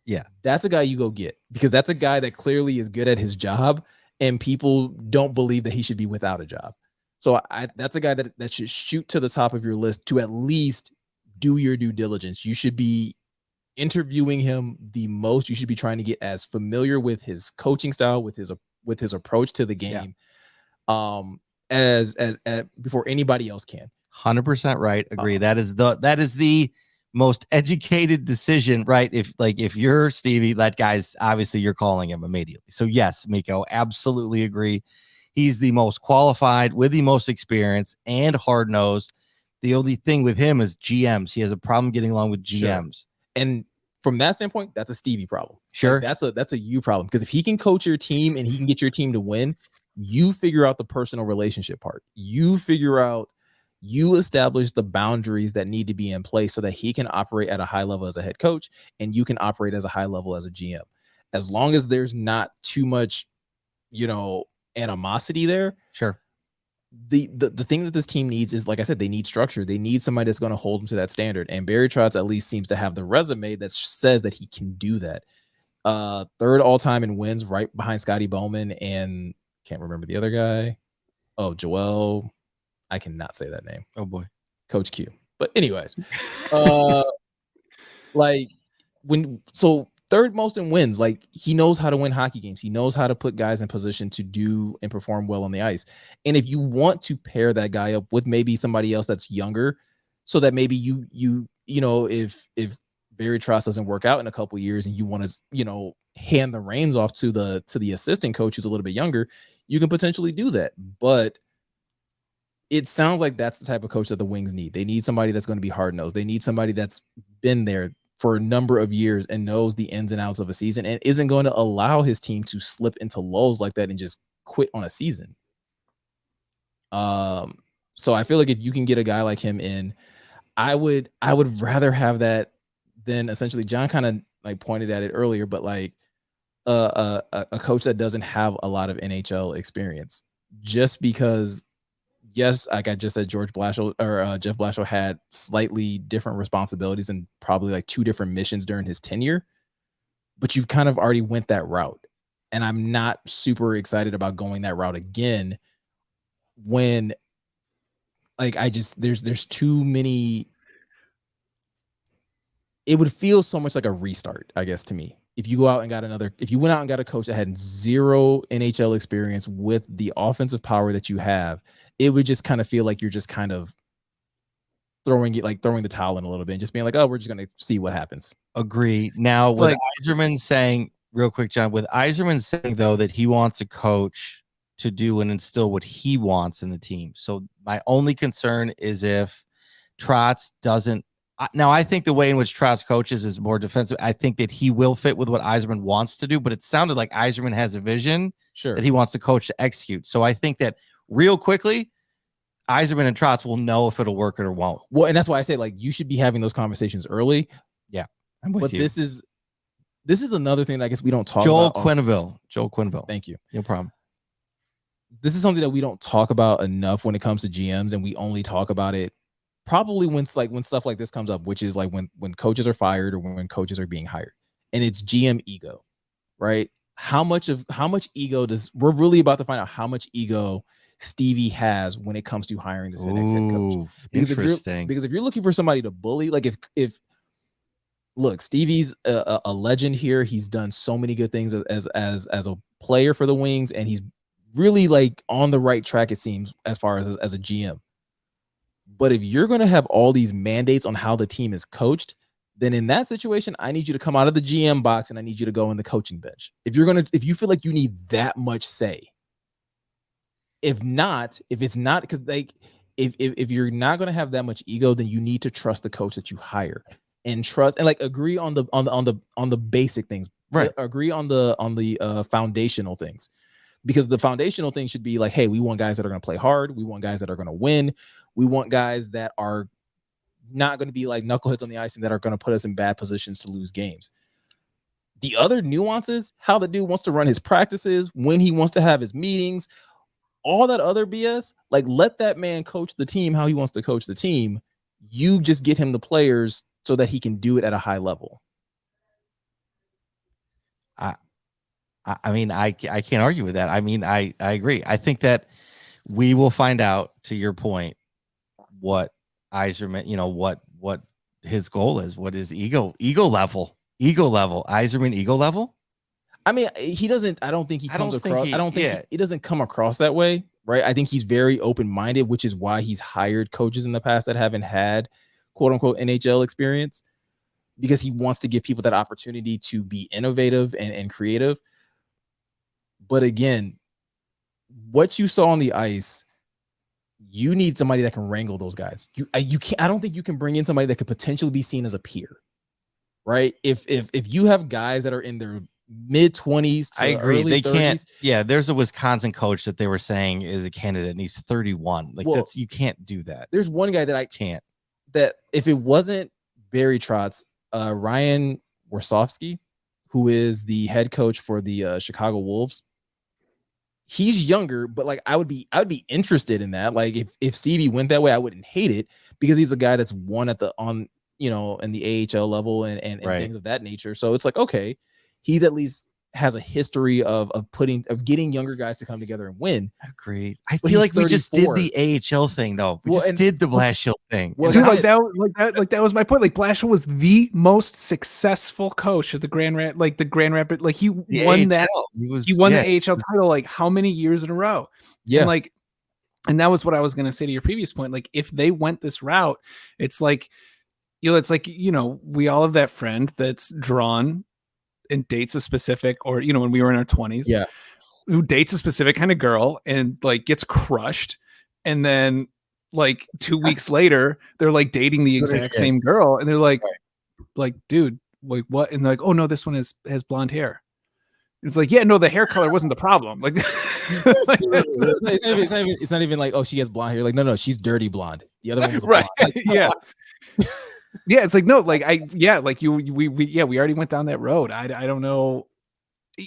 Yeah, that's a guy you go get, because that's a guy that clearly is good at his job and people don't believe that he should be without a job. So that's a guy that should shoot to the top of your list to at least do your due diligence. You should be interviewing him the most. You should be trying to get as familiar with his coaching style, with his approach to the game, as before anybody else can. 100% right. Agree. That is the most educated decision, right? If you're Stevie, that guy's obviously you're calling him immediately. So yes, Meko, absolutely agree. He's the most qualified with the most experience and hard nosed. The only thing with him is GMs. He has a problem getting along with GMs. Sure. And from that standpoint, that's a Stevie problem. Sure. Like, that's a you problem. Because if he can coach your team and he can get your team to win, you figure out the personal relationship part. You establish the boundaries that need to be in place so that he can operate at a high level as a head coach and you can operate as a high level as a GM. As long as there's not too much, animosity there. Sure. The thing that this team needs is, like I said, they need structure. They need somebody that's going to hold them to that standard. And Barry Trotz at least seems to have the resume that says that he can do that. Third all time in wins, right behind Scotty Bowman and can't remember the other guy. Oh, Joel. I cannot say that name. Oh boy. Coach Q. But anyways, third most in wins. Like, he knows how to win hockey games. He knows how to put guys in position to do and perform well on the ice. And if you want to pair that guy up with maybe somebody else that's younger, so that maybe if Barry Trotz doesn't work out in a couple of years and you want to, hand the reins off to the assistant coach who's a little bit younger, you can potentially do that. But it sounds like that's the type of coach that the Wings need. They need somebody that's going to be hard-nosed. They need somebody that's been there for a number of years and knows the ins and outs of a season and isn't going to allow his team to slip into lulls like that and just quit on a season. So I feel like if you can get a guy like him in, I would rather have that than essentially John kind of like pointed at it earlier, but like a coach that doesn't have a lot of NHL experience, just because, yes, like I just said, Jeff Blashill had slightly different responsibilities and probably like 2 different missions during his tenure, but you've kind of already went that route. And I'm not super excited about going that route again when like there's too many. It would feel so much like a restart, I guess, to me. If you went out and got a coach that had 0 NHL experience with the offensive power that you have, it would just kind of feel like you're just kind of throwing the towel in a little bit and just being like, oh, we're just going to see what happens. Agree. Now, with Yzerman saying, real quick, John, with Yzerman saying, though, that he wants a coach to do and instill what he wants in the team. So my only concern is if Trotz doesn't. Now, I think the way in which Trotz coaches is more defensive. I think that he will fit with what Yzerman wants to do, but it sounded like Yzerman has a vision that he wants the coach to execute. So I think that real quickly, Yzerman and Trotz will know if it'll work or won't. Well, and that's why I say, like, you should be having those conversations early. Yeah, I'm with you. But this is another thing that I guess we don't talk about. Joel Quenneville. Thank you. No problem. This is something that we don't talk about enough when it comes to GMs, and we only talk about it probably when stuff like this comes up, which is like when coaches are fired or when coaches are being hired, and it's GM ego, right? How much ego we're really about to find out how much ego Stevie has when it comes to hiring this next head coach. Because if you're looking for somebody to bully, like if look, Stevie's a legend here. He's done so many good things as a player for the Wings, and he's really like on the right track, it seems, as far as a GM. But if you're going to have all these mandates on how the team is coached, then in that situation, I need you to come out of the GM box and I need you to go in the coaching bench. If you feel like you need that much say, if it's not, because like if you're not going to have that much ego, then you need to trust the coach that you hire and trust and like agree on the basic things, right? Agree on the foundational things. Because the foundational thing should be like, hey, we want guys that are going to play hard. We want guys that are going to win. We want guys that are not going to be like knuckleheads on the ice and that are going to put us in bad positions to lose games. The other nuances, how the dude wants to run his practices, when he wants to have his meetings, all that other BS, like let that man coach the team how he wants to coach the team. You just get him the players so that he can do it at a high level. I mean, I can't argue with that. I mean, I agree. I think that we will find out, to your point, what Yzerman, what his goal is, what his ego level, Yzerman ego level. I mean, he doesn't. I don't think he comes across. I don't think he doesn't come across that way. right? I think he's very open-minded, which is why he's hired coaches in the past that haven't had quote unquote NHL experience, because he wants to give people that opportunity to be innovative and creative. But again, what you saw on the ice, you need somebody that can wrangle those guys. You can't. I don't think you can bring in somebody that could potentially be seen as a peer, right? If you have guys that are in their mid-20s to I agree. early They 30s, can't. Yeah, there's a Wisconsin coach that they were saying is a candidate, and he's 31. Like, well, you can't do that. There's one guy that I Can't. that if it wasn't Barry Trotz, Ryan Warsofsky, who is the head coach for the Chicago Wolves, he's younger, but like I would be interested in that. Like if Stevie went that way, I wouldn't hate it, because he's a guy that's won in the AHL level and Right. things of that nature. So it's like, okay, he's at least has a history of getting younger guys to come together and win. Agreed. I But feel he's like we just did 34. the AHL thing though. We Well, just and- did the Blashill thing. Well, And Dude, guys- that was my point. Like Blashill was the most successful coach of the Grand Rapids. Like he the won that. AHL, He won yeah, the AHL title like how many years in a row? Yeah. And that was what I was going to say to your previous point. Like if they went this route, it's like, we all have that friend that's drawn and dates a specific, or, when we were in our 20s, Yeah. who dates a specific kind of girl and like gets crushed. And then like 2 weeks later, they're like dating the exact same girl. And they're like, dude, like what? And they're like, oh no, this one has blonde hair. It's like, yeah, no, the hair color wasn't the problem. Like, it's not even like, oh, she has blonde hair. Like, no, she's dirty blonde. The other one was right. blonde. Like, Yeah. Yeah. It's like, no, like we already went down that road. I don't know.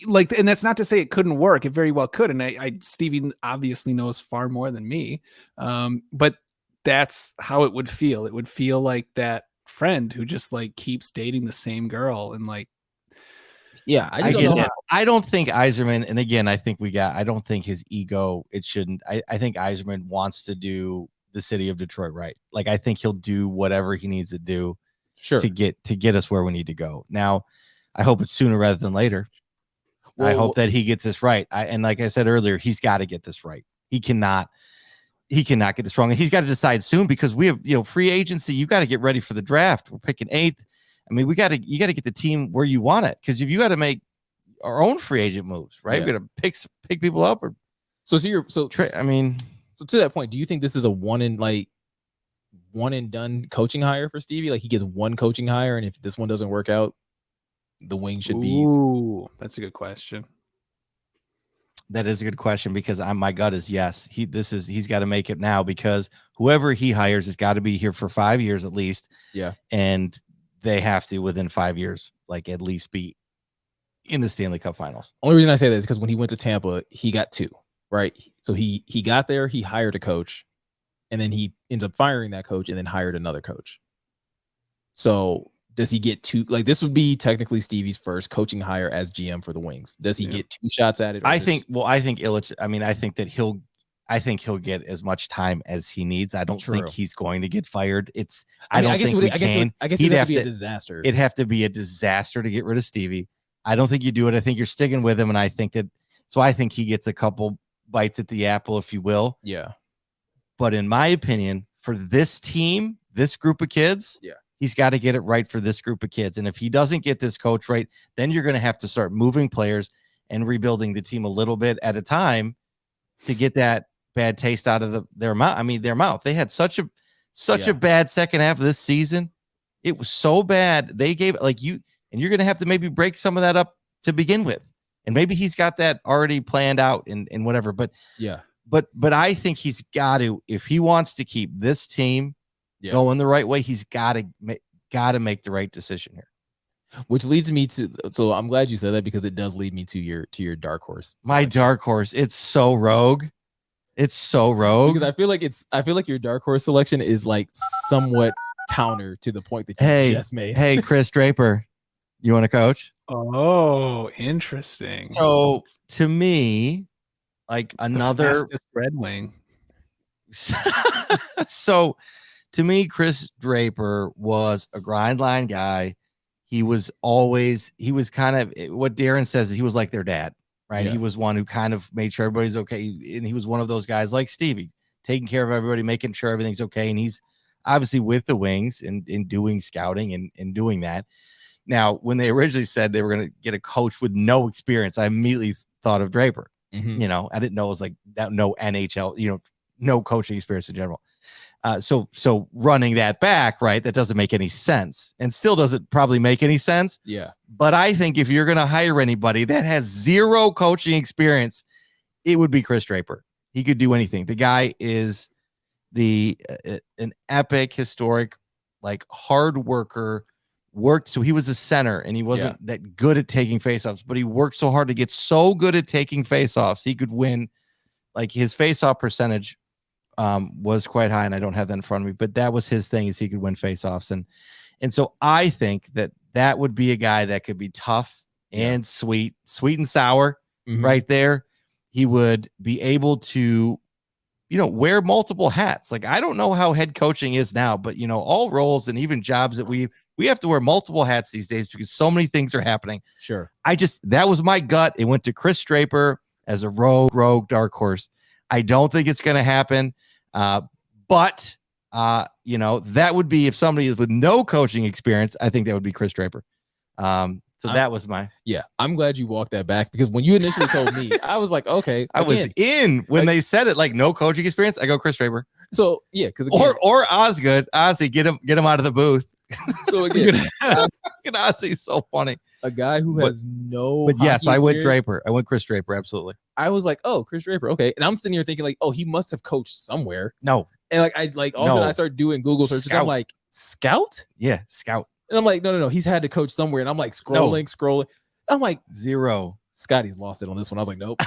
Like, and that's not to say it couldn't work. It very well could. And Stevie obviously knows far more than me. But that's how it would feel. It would feel like that friend who just like keeps dating the same girl and like, yeah, I I just get don't know. that. I don't think Yzerman, and again, I don't think his ego, it shouldn't. I think Yzerman wants to do the city of Detroit right. Like, I think he'll do whatever he needs to do to get us where we need to go. Now, I hope it's sooner rather than later. I hope that he gets this right. And like I said earlier, he's got to get this right. He cannot get this wrong. And he's got to decide soon, because we have, free agency. You got to get ready for the draft. We're picking 8th. I mean, you got to get the team where you want it, because if you got to make our own free agent moves, right? Yeah. We got to pick people up. So to that point, do you think this is a one and done coaching hire for Stevie? Like he gets one coaching hire, and if this one doesn't work out, the wing should be. Ooh, that's a good question. That is a good question, because my gut is yes. He's got to make it now, because whoever he hires has got to be here for 5 years at least. Yeah, and they have to, within 5 years, like at least be in the Stanley Cup Finals. Only reason I say that is because when he went to Tampa, he got 2, right? So he got there, he hired a coach, and then he ends up firing that coach and then hired another coach. So does he get 2? Like this would be technically Stevie's first coaching hire as GM for the Wings. Does he get 2 shots at it? I think Illich. I mean, I think he'll get as much time as he needs. I don't think he's going to get fired. I guess it would have to be a disaster. It'd have to be a disaster to get rid of Stevie. I don't think you do it. I think you're sticking with him, and I think he gets a couple bites at the apple, if you will. Yeah. But in my opinion, for this team, this group of kids, he's got to get it right for this group of kids. And if he doesn't get this coach right, then you're going to have to start moving players and rebuilding the team a little bit at a time to get that bad taste out of their mouth. I mean, their mouth. They had such a bad second half of this season. It was so bad. They gave and you're going to have to maybe break some of that up to begin with. And maybe he's got that already planned out and whatever. But yeah, but I think he's got to, if he wants to keep this team going the right way, he's got to make the right decision here. Which leads me to, so I'm glad you said that, because it does lead me to your dark horse. My dark horse. It's so rogue. Because I feel like your dark horse selection is like somewhat counter to the point that you just made. Hey, Chris Draper, you want to coach? Oh, interesting. So to me, like another Red Wing. So to me, Chris Draper was a grind line guy. He was kind of what Darren says. He was like their dad. right? Yeah. He was one who kind of made sure everybody's okay. And he was one of those guys like Stevie, taking care of everybody, making sure everything's okay. And he's obviously with the Wings and in doing scouting and doing that. Now, when they originally said they were going to get a coach with no experience, I immediately thought of Draper. Mm-hmm. I didn't know it was like that, no NHL, no coaching experience in general. So running that back, right, that doesn't make any sense and still doesn't probably make any sense. Yeah. But I think if you're going to hire anybody that has zero coaching experience, it would be Chris Draper. He could do anything. The guy is an epic, historic, like hard worker, so he was a center and he wasn't that good at taking faceoffs, but he worked so hard to get so good at taking faceoffs. He could win. Like his faceoff percentage was quite high, and I don't have that in front of me, but that was his thing, is he could win faceoffs. And so I think that would be a guy that could be tough and sweet and sour right there. He would be able to, wear multiple hats. Like, I don't know how head coaching is now, but all roles and even jobs that we have to wear multiple hats these days because so many things are happening. Sure. That was my gut. It went to Chris Draper as a rogue dark horse. I don't think it's going to happen. But that would be, if somebody is with no coaching experience, I think that would be Chris Draper. That was I'm glad you walked that back, because when you initially told me, I was like, okay, I was in when they said it, like no coaching experience. I go Chris Draper. So yeah, because or Osgood, Ozzy, get him out of the booth. So again, Ozzy's so funny. A guy who has no. But yes, I went Draper. I went Chris Draper. Absolutely. I was like, oh, Chris Draper, okay. And I'm sitting here thinking like, oh, he must have coached somewhere. No. And all of a sudden I started doing Google searches. I'm like, scout? Yeah, scout. And I'm like, no. He's had to coach somewhere. And I'm like scrolling. I'm like, zero. Scotty's lost it on this one. I was like, nope,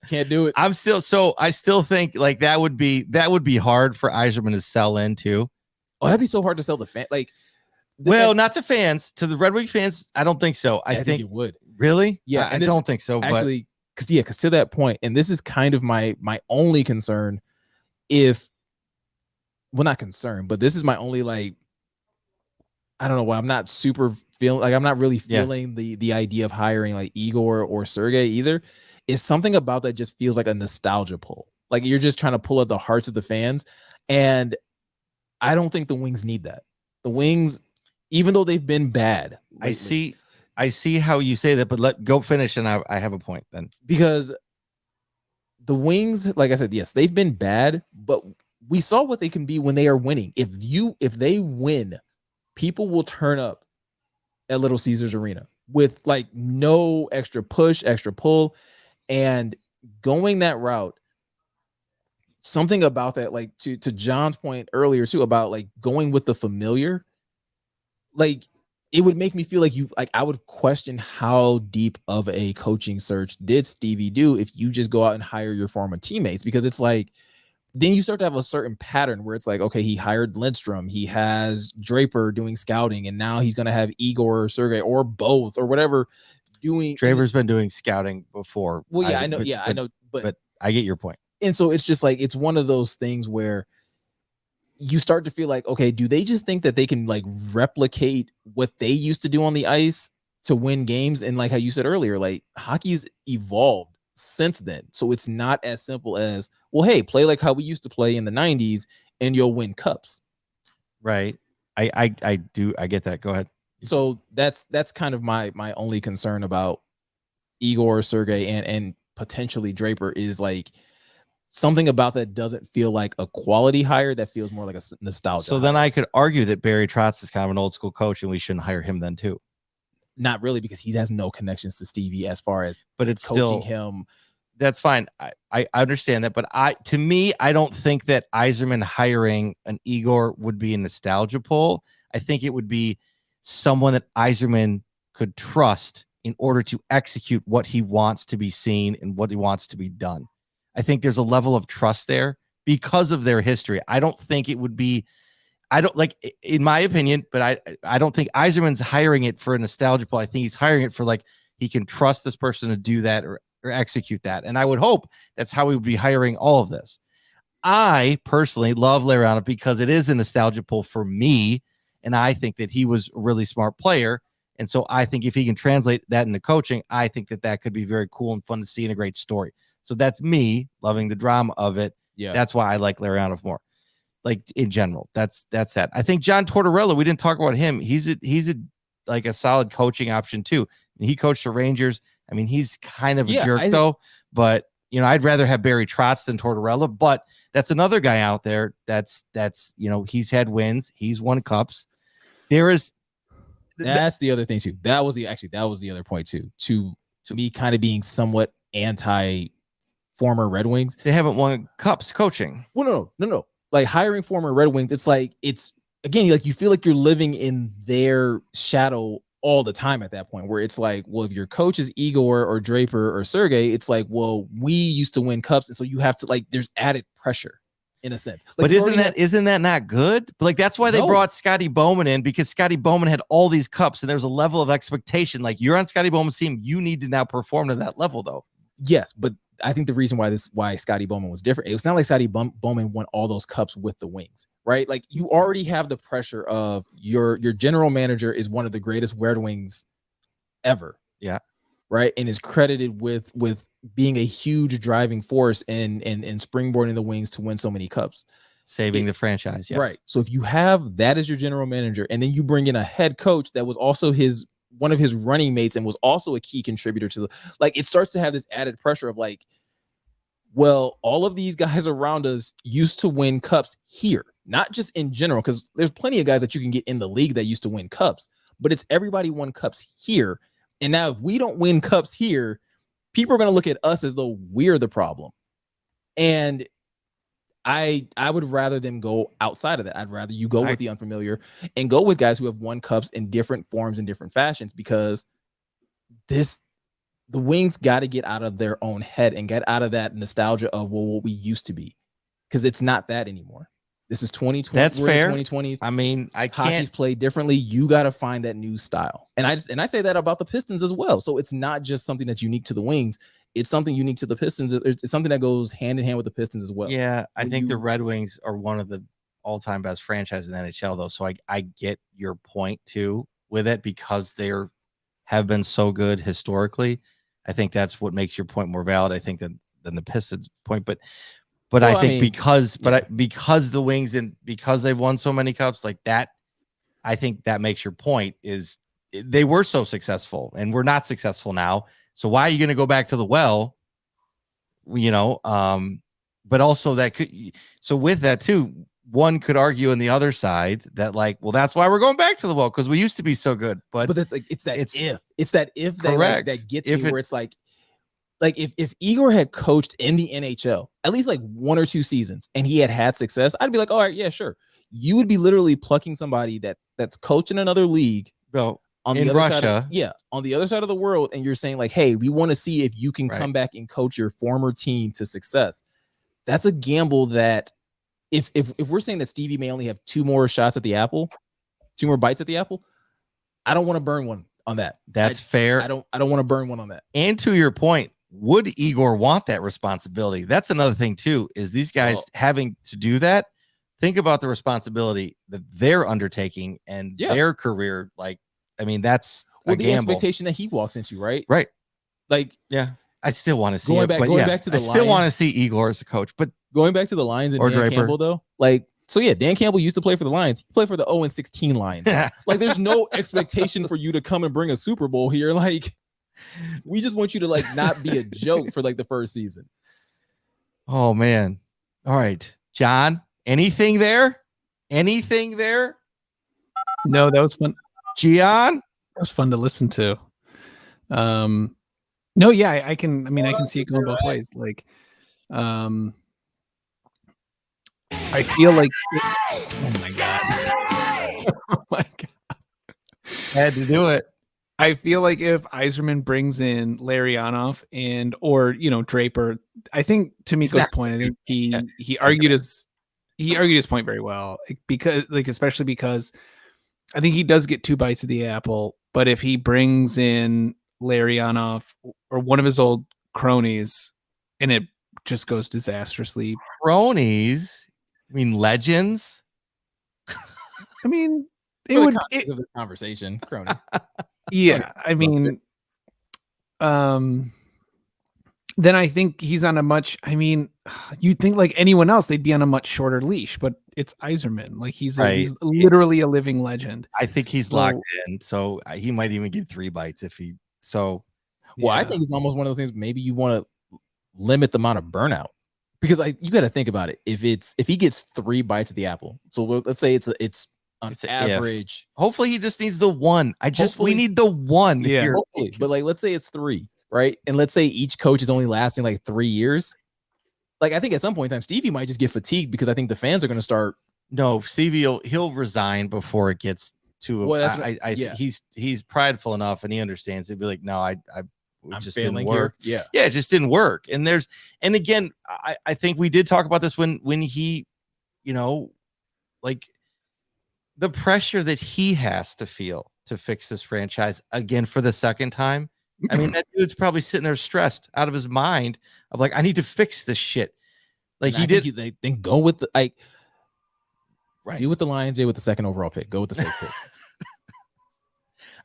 can't do it. I still think like that would be hard for Yzerman to sell into. Oh, that'd be so hard to sell the fan. Like, not to fans, to the Red Wing fans. I don't think so. I think it would. Really? Yeah, I don't think so. Actually, because to that point, and this is kind of my only concern. Not concern, but this is my only I don't know why I'm not super feeling like I'm not really feeling the idea of hiring like Igor or Sergey either. Is something about that just feels like a nostalgia pull. Like you're just trying to pull at the hearts of the fans, and I don't think the Wings need that. The Wings, even though they've been bad, lately, I see how you say that, but go finish, and I have a point then. Because the Wings, like I said, yes, they've been bad, but we saw what they can be when they are winning. If they win, people will turn up at Little Caesars Arena with like no extra push, extra pull, and going that route. Something about that, like to John's point earlier too, about like going with the familiar, like it would make me feel like I would question how deep of a coaching search did Stevie do if you just go out and hire your former teammates, because it's like then you start to have a certain pattern where it's like, okay, he hired Lindstrom, he has Draper doing scouting, and now he's gonna have Igor or Sergey or both or whatever doing. Draper's been doing scouting before. Well, I know, but I get your point. And so it's just like, it's one of those things where you start to feel like, okay, do they just think that they can like replicate what they used to do on the ice to win games? And like how you said earlier, like hockey's evolved since then. So it's not as simple as, well, hey, play like how we used to play in the 90s and you'll win cups. Right. I get that. Go ahead. So that's kind of my only concern about Igor, Sergey, and potentially Draper is like, something about that doesn't feel like a quality hire. That feels more like a nostalgia. So then I could argue that Barry Trotz is kind of an old school coach and we shouldn't hire him then too. Not really, because he has no connections to Stevie as far as, but it's coaching still him. That's fine. I understand that, but I don't think that Yzerman hiring an Igor would be a nostalgia pull. I think it would be someone that Yzerman could trust in order to execute what he wants to be seen and what he wants to be done. I think there's a level of trust there because of their history. I don't think it would be, in my opinion, but I don't think Yzerman's hiring it for a nostalgia pull. I think he's hiring it for like, he can trust this person to do that or execute that. And I would hope that's how we would be hiring all of this. I personally love Larionov because it is a nostalgia pull for me. And I think that he was a really smart player And so I think if he can translate that into coaching, I think that could be very cool and fun to see and a great story. So that's me loving the drama of it. Yeah. That's why I like Larionov more. Like in general, that's that. I think John Tortorella, we didn't talk about him. He's like a solid coaching option too. He coached the Rangers. I mean, he's kind of a jerk though, but you know, I'd rather have Barry Trotz than Tortorella, but that's another guy out there. That's, you know, he's had wins. He's won cups. That's the other thing too. That was the other point too. To me, kind of being somewhat anti former Red Wings. They haven't won cups coaching. Well, no. Like hiring former Red Wings, it's again, like you feel like you're living in their shadow all the time at that point, where it's like, well, if your coach is Igor or Draper or Sergey, it's like, well, we used to win cups, and so you have to, like, there's added pressure in a sense. Like, but isn't that not good? But like that's why they brought Scotty Bowman in, because Scotty Bowman had all these cups, and there was a level of expectation. Like, you're on Scotty Bowman's team, you need to now perform to that level, though. Yes, but I think the reason why Scotty Bowman was different, it was not like Scotty Bowman won all those cups with the Wings, right? Like, you already have the pressure of your general manager is one of the greatest Red Wings ever. Yeah. Right. And is credited with being a huge driving force and springboarding the Wings to win so many cups. Saving the franchise. Yes. Right. So if you have that as your general manager, and then you bring in a head coach that was also one of his running mates and was also a key contributor to it starts to have this added pressure of like, well, all of these guys around us used to win cups here, not just in general, because there's plenty of guys that you can get in the league that used to win cups, but it's everybody won cups here. And now if we don't win cups here, people are going to look at us as though we're the problem. And I would rather them go outside of that. I'd rather you go with the unfamiliar and go with guys who have won cups in different forms and different fashions, because the Wings got to get out of their own head and get out of that nostalgia of, well, what we used to be, because it's not that anymore. This is 2020. That's fair. 2020s. I mean, hockey's played differently. You got to find that new style. And I say that about the Pistons as well. So it's not just something that's unique to the Wings. It's something unique to the Pistons. It's something that goes hand in hand with the Pistons as well. Yeah, I think the Red Wings are one of the all-time best franchises in the NHL, though. So I get your point too with it, because they have been so good historically. I think that's what makes your point more valid, I think, than the Pistons point. But I think because the Wings and because they've won so many cups like that, I think that makes your point is they were so successful and we're not successful now. So why are you going to go back to the well? You know, but also so with that too, one could argue on the other side that like, well, that's why we're going back to the well, because we used to be so good. But that's like it's that if that gets me where it's like if Igor had coached in the NHL at least like 1 or 2 seasons and he had success, I'd be like, all right, yeah, sure. You would be literally plucking somebody that's coached in another league, bro, on the other side on the other side of the world, and you're saying like, hey, we want to see if you can come back and coach your former team to success. That's a gamble that if we're saying that Stevie may only have 2 more shots at the apple, 2 more bites at the apple, I don't want to burn one on that. That's fair. I don't want to burn one on that. And to your point, would Igor want that responsibility? That's another thing too, is these guys having to do that. Think about the responsibility that they're undertaking and their career. Like, I mean, that's the gamble. expectation that he walks into, right? Right. Like, yeah, I still want to see going back to the I still want to see Igor as a coach, but going back to the Lions and Dan Draper. Campbell though, like, so yeah, Dan Campbell used to play for the Lions. He played for the 0-16 Lions. Like, there's no expectation for you to come and bring a Super Bowl here. Like, we just want you to like not be a joke for like the first season. Oh man. All right, John. Anything there? Anything there? No, that was fun. Gionne? That was fun to listen to. No, yeah, I can see it going both ways. Like, I feel like oh my god. Oh my god. Had to do it. I feel like if Yzerman brings in Larionov or Draper, I think to Meko's point, I think he argued his point very well, especially because I think he does get 2 bites of the apple, but if he brings in Larionov or one of his old cronies and it just goes disastrously. Cronies? I mean legends? I mean, it would of the conversation, cronies. Yeah, I mean, then I think he's on a much. I mean, you'd think like anyone else, they'd be on a much shorter leash, but it's Yzerman. Like he's literally a living legend. I think he's locked in, so he might even get 3 bites if he. So, well, I think it's almost one of those things. Maybe you want to limit the amount of burnout, because you got to think about it. If he gets 3 bites of the apple, so let's say it's an average. Hopefully, he just needs the one. We need the one here. Hopefully. But like, let's say it's 3, right? And let's say each coach is only lasting like 3 years. Like, I think at some point in time, Stevie might just get fatigued, because I think the fans are going to start. No, Stevie, he'll resign before it gets to. Well, he's prideful enough, and he understands. He'd be like, no, it just didn't work. Here. Yeah, it just didn't work. And again, I think we did talk about this when he, like the pressure that he has to feel to fix this franchise again for the second time. I mean, that dude's probably sitting there stressed out of his mind of like, I need to fix this shit. Like they think go with the right. Do with the Lions, with the 2nd overall pick. Go with the safe pick.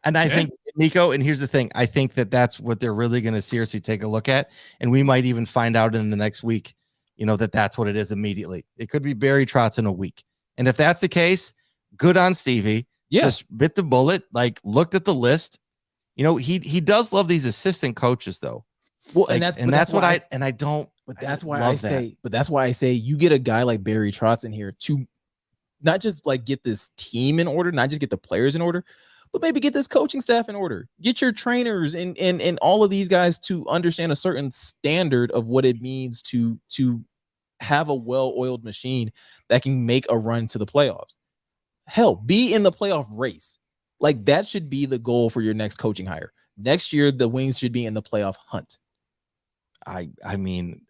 And I think, Meko, and here's the thing, I think that's what they're really going to seriously take a look at. And we might even find out in the next week, that's what it is immediately. It could be Barry Tortz in a week. And if that's the case, good on Stevie. Yeah. Just bit the bullet, like looked at the list. He does love these assistant coaches though. Well, like, that's why I say you get a guy like Barry Tortz in here to not just like get this team in order, not just get the players in order, but maybe get this coaching staff in order. Get your trainers and all of these guys to understand a certain standard of what it means to have a well-oiled machine that can make a run to the playoffs. Hell, be in the playoff race. Like, that should be the goal for your next coaching hire. Next year, the Wings should be in the playoff hunt. I mean,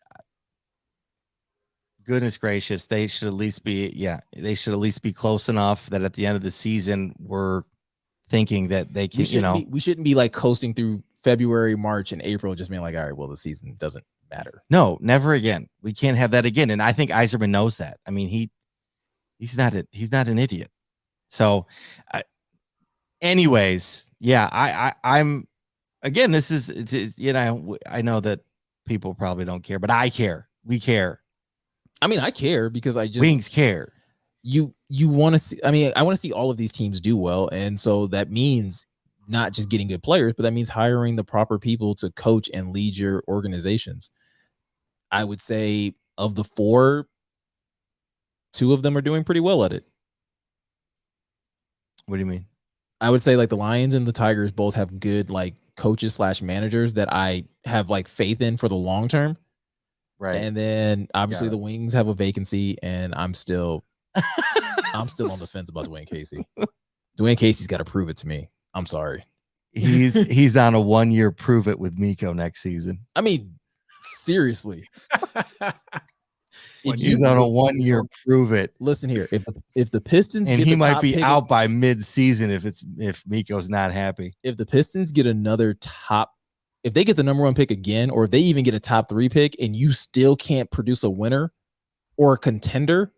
goodness gracious, they should at least be close enough that at the end of the season, we're thinking that they can, we shouldn't be like coasting through February, March, and April, just being like, all right, well, the season doesn't matter. No, never again. We can't have that again. And I think Yzerman knows that. I mean, he's not an idiot. So, anyways, yeah, I'm again, this is, I know that people probably don't care, but I care. We care. I mean, I care because Wings care. You want to see, I mean, I want to see all of these teams do well. And so that means not just getting good players, but that means hiring the proper people to coach and lead your organizations. I would say of the 4, 2 of them are doing pretty well at it. What do you mean? I would say like the Lions and the Tigers both have good like coaches / managers that I have like faith in for the long term. Right. And then obviously the Wings have a vacancy, and I'm still on the fence about Dwayne Casey. Dwayne Casey's got to prove it to me. I'm sorry. He's on a 1-year prove it with Meko next season. I mean, seriously. He's on a 1-year prove it. Listen here, if the Pistons and he might be out by mid-season if Meko's not happy. If the Pistons get another if they get the number 1 pick again, or if they even get a top 3 pick and you still can't produce a winner or a contender,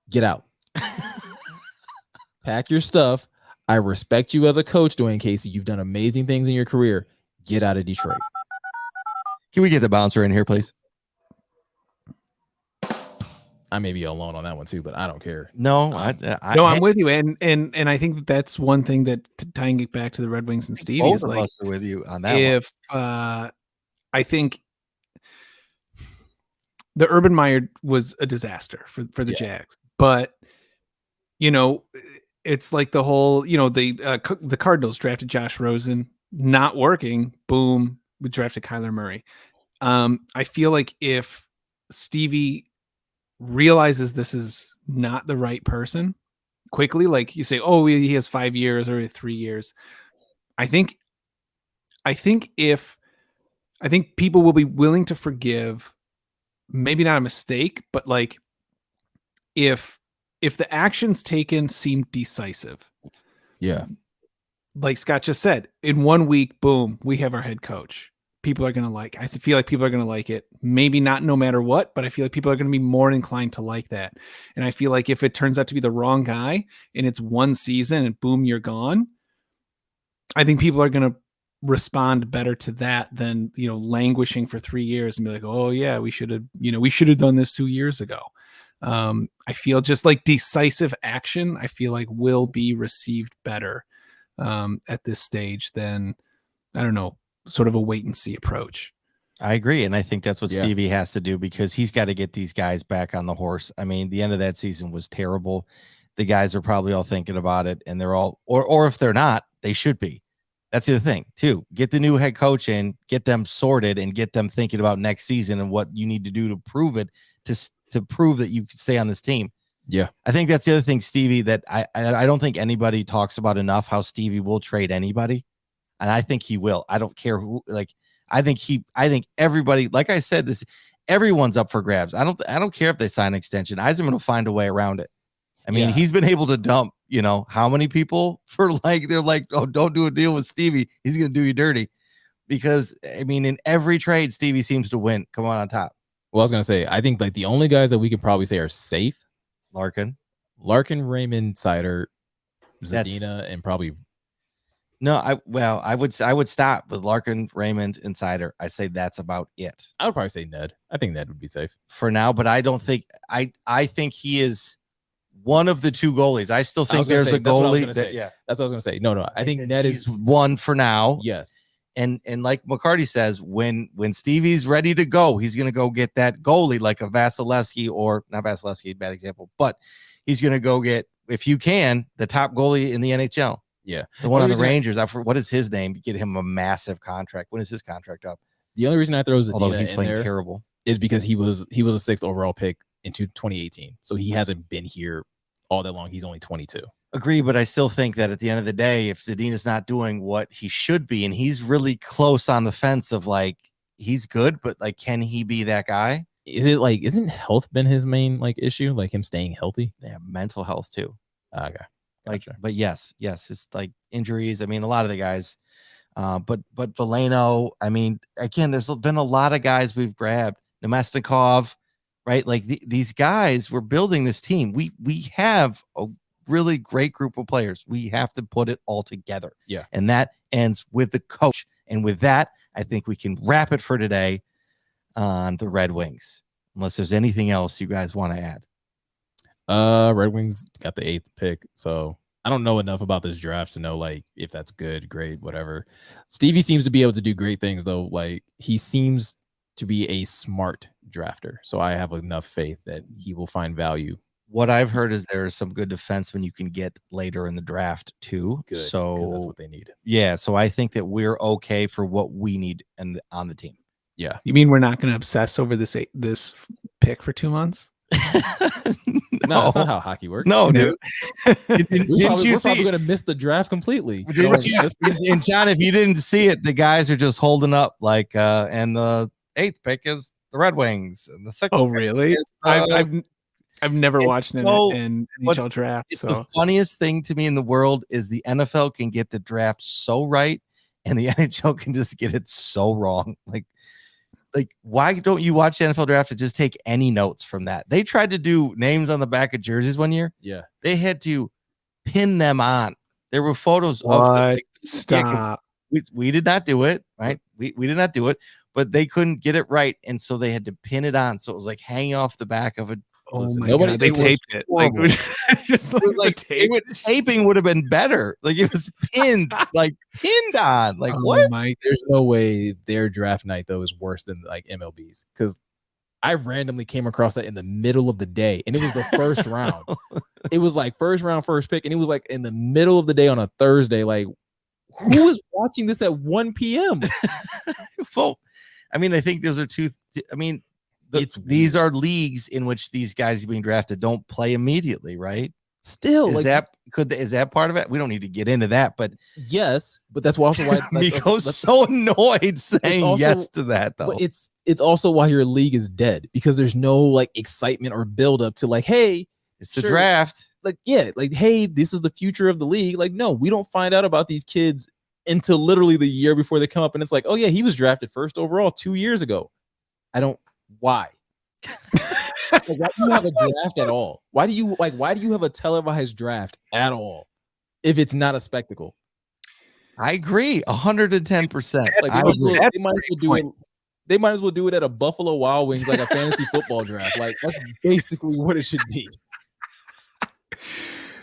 get out. Pack your stuff. I respect you as a coach, Dwayne Casey. You've done amazing things in your career. Get out of Detroit. Can we get the bouncer in here, please? I may be alone on that one too, but I don't care. No, I'm with you, and I think that's one thing that tying it back to the Red Wings and Stevie is like with you on that. I think the Urban Meyer was a disaster for the Jags, but it's like the whole the Cardinals drafted Josh Rosen, not working. Boom, we drafted Kyler Murray. I feel like if Stevie realizes this is not the right person quickly, like you say, oh, he has 5 years or 3 years. I think people will be willing to forgive, maybe not a mistake, but like if the actions taken seem decisive. Yeah. Like Scott just said, in 1 week, boom, we have our head coach. People are going to I feel like people are going to like it. Maybe not no matter what, but I feel like people are going to be more inclined to like that. And I feel like if it turns out to be the wrong guy and it's 1 season and boom, you're gone, I think people are going to respond better to that than, languishing for 3 years and be like, oh yeah, we should have done this 2 years ago. I feel just like decisive action, I feel like will be received better at this stage than, I don't know, sort of a wait and see approach. I agree. And I think that's what Stevie has to do, because he's got to get these guys back on the horse. I mean, the end of that season was terrible. The guys are probably all thinking about it, and they're all, or if they're not, they should be. That's the other thing too. Get the new head coach in, get them sorted, and get them thinking about next season and what you need to do to prove it, to prove that you can stay on this team. Yeah. I think that's the other thing, Stevie, that I don't think anybody talks about enough, how Stevie will trade anybody. And I think he will. I don't care who, like, I think everybody, like I said, everyone's up for grabs. I don't care if they sign an extension. Yzerman will find a way around it. I mean, he's been able to dump, how many people for they're like, oh, don't do a deal with Stevie. He's going to do you dirty. Because, I mean, in every trade, Stevie seems to win. Come on top. Well, I was going to say, I think like the only guys that we could probably say are safe. Larkin, Raymond, Sider, Zadina, and probably. No, I would stop with Larkin, Raymond, and Sider. I say that's about it. I would probably say Ned. I think Ned would be safe for now, but I don't think I think he is one of the two goalies. I still think there's a goalie. That's what I was going to say. No. I think Ned is one for now. Yes. And like McCarty says, when Stevie's ready to go, he's going to go get that goalie like a Vasilevsky, or not Vasilevsky, bad example, but he's going to go get, if you can, the top goalie in the NHL. Yeah. The one on the Rangers. What is his name? Get him a massive contract. When is his contract up? The only reason I throw Zadina, although he's playing terrible, is because he was a 6th overall pick in 2018. So he hasn't been here all that long. He's only 22. Agree, but I still think that at the end of the day, if Zadina's not doing what he should be, and he's really close on the fence of like, he's good, but like, can he be that guy? Isn't health been his main issue? Like him staying healthy? Yeah, mental health too. Okay. Gotcha. But yes, it's like injuries. I mean, a lot of the guys, but Veleno, I mean, again, there's been a lot of guys we've grabbed. Nemesnikov, right? Like these guys, we're building this team. We have a really great group of players. We have to put it all together. Yeah. And that ends with the coach. And with that, I think we can wrap it for today on the Red Wings, unless there's anything else you guys want to add. Red Wings got the 8th pick, so I don't know enough about this draft to know like if that's good, great, whatever. Stevie seems to be able to do great things though. Like he seems to be a smart drafter, so I have enough faith that he will find value. What I've heard is there are some good defensemen you can get later in the draft too. Good, so because that's what they need. Yeah, so I think that we're okay for what we need on the team. Yeah. You mean we're not going to obsess over this pick for 2 months? No, that's not how hockey works. No, dude. We're probably going to miss the draft completely. And John, if you didn't see it, the guys are just holding up like, and the 8th pick is the Red Wings, and the 6th. Oh, really? I've never watched an NHL draft. It's the funniest thing to me in the world is the NFL can get the draft so right, and the NHL can just get it so wrong. Like, why don't you watch the NFL draft and just take any notes from that? They tried to do names on the back of jerseys one year. Yeah. They had to pin them on. There were photos of them. Stop. We did not do it, right? We did not do it, but they couldn't get it right. And so they had to pin it on. So it was like hanging off the back of a. Oh my God, they taped it. Taping would have been better. Like it was pinned, pinned on. Like what? There's no way their draft night though is worse than like MLB's, because I randomly came across that in the middle of the day, and it was the first round. It was like first round, first pick, and it was like in the middle of the day on a Thursday. Like, who is watching this at 1 p.m.? Well, I mean, I think those are two. I mean. These are leagues in which these guys being drafted don't play immediately, right? Still, is that part of it? We don't need to get into that, but yes, but that's also why Meko's so annoyed saying yes to that, though. But it's also why your league is dead, because there's no like excitement or build up to like, hey, it's the draft. Like, yeah, like, hey, this is the future of the league. Like, no, we don't find out about these kids until literally the year before they come up, and it's like, oh yeah, he was drafted 1st overall 2 years ago. Why? Why do you have a draft at all? Why do you have a televised draft at all if it's not a spectacle? I agree 110%. Like I agree. they might as well do it at a Buffalo Wild Wings, like a fantasy football draft. Like that's basically what it should be.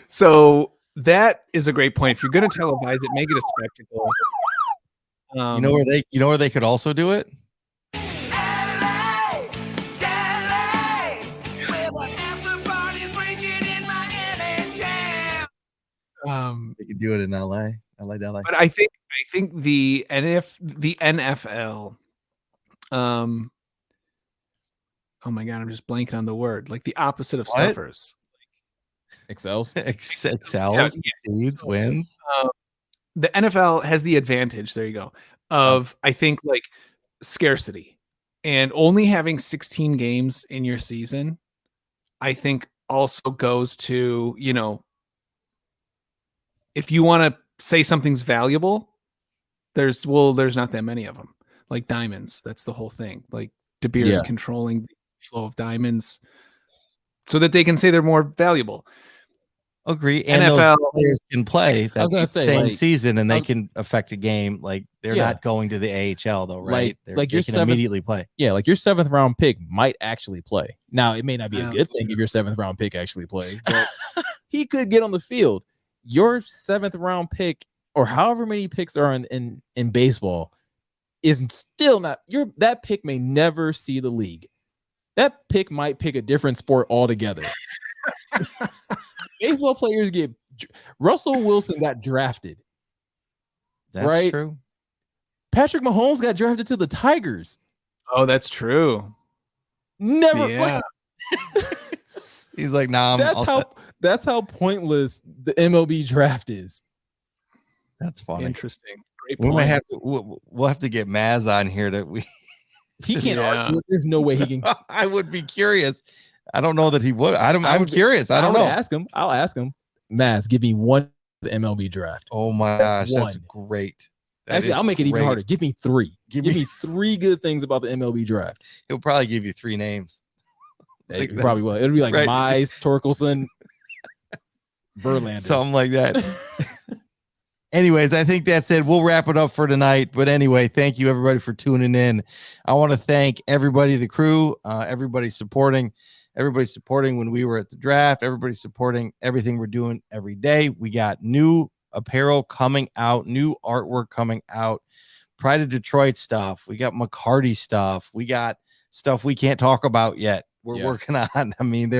So that is a great point. If you're going to televise it, make it a spectacle. You know where they could also do it? They could do it in LA. But I think the NFL, oh my god, I'm just blanking on the word. Like the opposite of suffers. Excels, seeds, wins. The NFL has the advantage. There you go. Of I think like scarcity, and only having 16 games in your season, I think also goes to, you know, if you want to say something's valuable, there's not that many of them. Like diamonds, that's the whole thing. Like De Beers controlling the flow of diamonds so that they can say they're more valuable. Agree. And NFL those players can play that same like, season, and they can affect a game. Like they're not going to the AHL though, right? Like they can immediately play. Yeah, like your 7th round pick might actually play. Now it may not be a good thing if your 7th round pick actually plays, but he could get on the field. Your 7th round pick, or however many picks there are in baseball, is still not that pick may never see the league. That pick might pick a different sport altogether. Baseball players Russell Wilson got drafted. That's right? true. Patrick Mahomes got drafted to the Tigers. Oh, that's true. Never. Yeah. He's like, nah. That's how pointless the MLB draft is. That's funny. Interesting. Great point. We'll have to get Maz on here he can't argue. There's no way he can. I would be curious. I don't know that he would. I'm curious. I don't know. I'll ask him. Maz, give me one the MLB draft. Oh my gosh, that's great. Actually, I'll make it even harder. Give me 3. Give me 3 good things about the MLB draft. He'll probably give you 3 names. He probably will. It'll be like Mize, Torkelson, Verlander, something like that. Anyways, I think that's it. We'll wrap it up for tonight. But anyway, thank you everybody for tuning in. I want to thank everybody, the crew, everybody supporting when we were at the draft, everybody supporting everything we're doing every day. We got new apparel coming out, new artwork coming out, Pride of Detroit stuff. We got McCarty stuff. We got stuff we can't talk about yet. We're working on. I mean,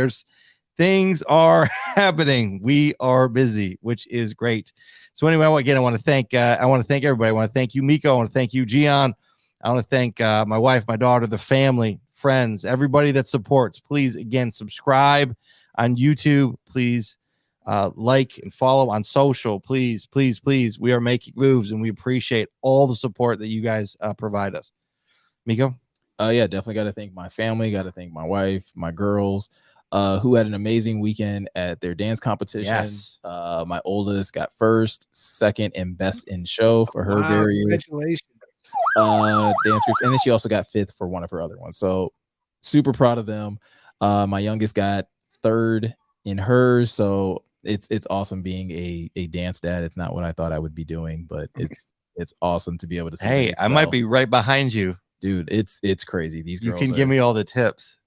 things are happening. We are busy, which is great. So anyway, I want to thank everybody. I want to thank you, Meko. I want to thank you, Gionne. I want to thank my wife, my daughter, the family, friends, everybody that supports. Please, again, subscribe on YouTube. Please like and follow on social. Please, please, please. We are making moves, and we appreciate all the support that you guys provide us. Meko? Yeah, definitely got to thank my family. Got to thank my wife, my girls, who had an amazing weekend at their dance competition. Yes. My oldest got 1st, 2nd, and best in show for her various dance groups, and then she also got 5th for one of her other ones. So super proud of them. My youngest got 3rd in hers, so it's awesome being a dance dad. It's not what I thought I would be doing, but it's awesome to be able to see. Hey, I might be right behind you, dude. It's crazy. These girls, you can give me all the tips.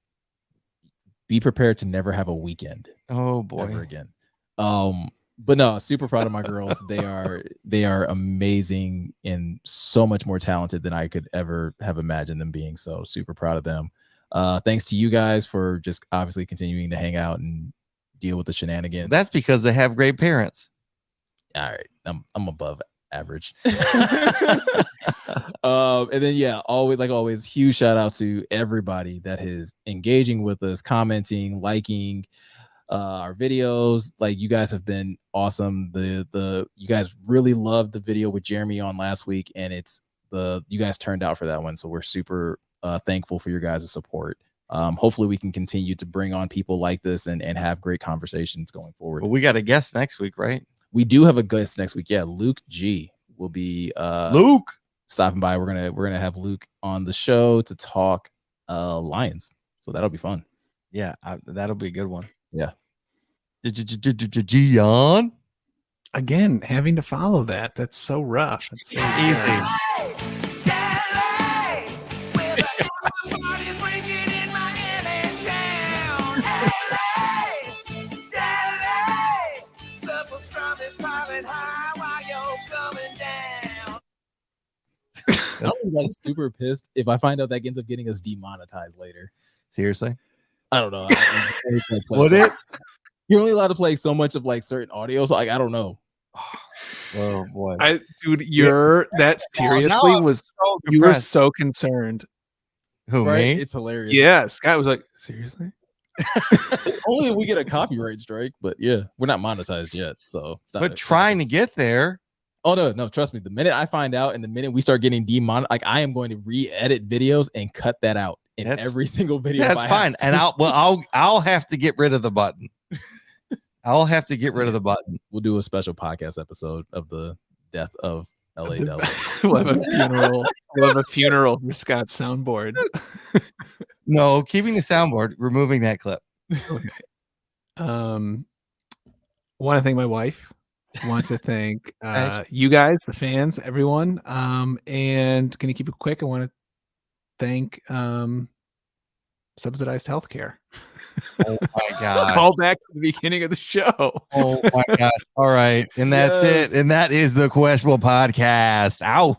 Be prepared to never have a weekend. Oh boy, ever again. But no, super proud of my girls. They are amazing and so much more talented than I could ever have imagined them being. So super proud of them. Thanks to you guys for just obviously continuing to hang out and deal with the shenanigans. That's because they have great parents. All right, I'm above average. And then always huge shout out to everybody that is engaging with us, commenting, liking our videos. Like, you guys have been awesome. You guys really loved the video with Jeremy on last week, and you guys turned out for that one, so we're super thankful for your guys' support. Hopefully we can continue to bring on people like this and have great conversations going forward. Well, we got a guest next week, right? We do have a guest next week. Yeah, Luke G will be stopping by. We're gonna have Luke on the show to talk Lions, so that'll be fun. Yeah, that'll be a good one. Yeah. Gionne. Again, having to follow that's so rough. It's so Easy. I'm like super pissed if I find out that ends up getting us demonetized later. Seriously? I don't know. Would it? You're only allowed to play so much of like certain audio, so like I don't know. Oh boy, dude, that seriously was you were so concerned. Who, right? me? It's hilarious. Yeah, Scott was like, seriously? Only if we get a copyright strike, but yeah, we're not monetized yet, so it's not but trying to get there. Oh no, trust me. The minute I find out, and the minute we start getting demonetized, like I am going to re-edit videos and cut that out in every single video. That's fine, and I'll have to get rid of the button. I'll have to get rid of the button. We'll do a special podcast episode of the death of LA Deli. We'll have a funeral. We'll have a funeral for Scott's soundboard. No, keeping the soundboard, removing that clip. Okay. Want to thank my wife. Want to thank you guys, the fans, everyone. And can you keep it quick? I want to thank subsidized healthcare. Oh my god! Call back to the beginning of the show. Oh my gosh! All right, and that's it. And that is the Questionable Podcast out.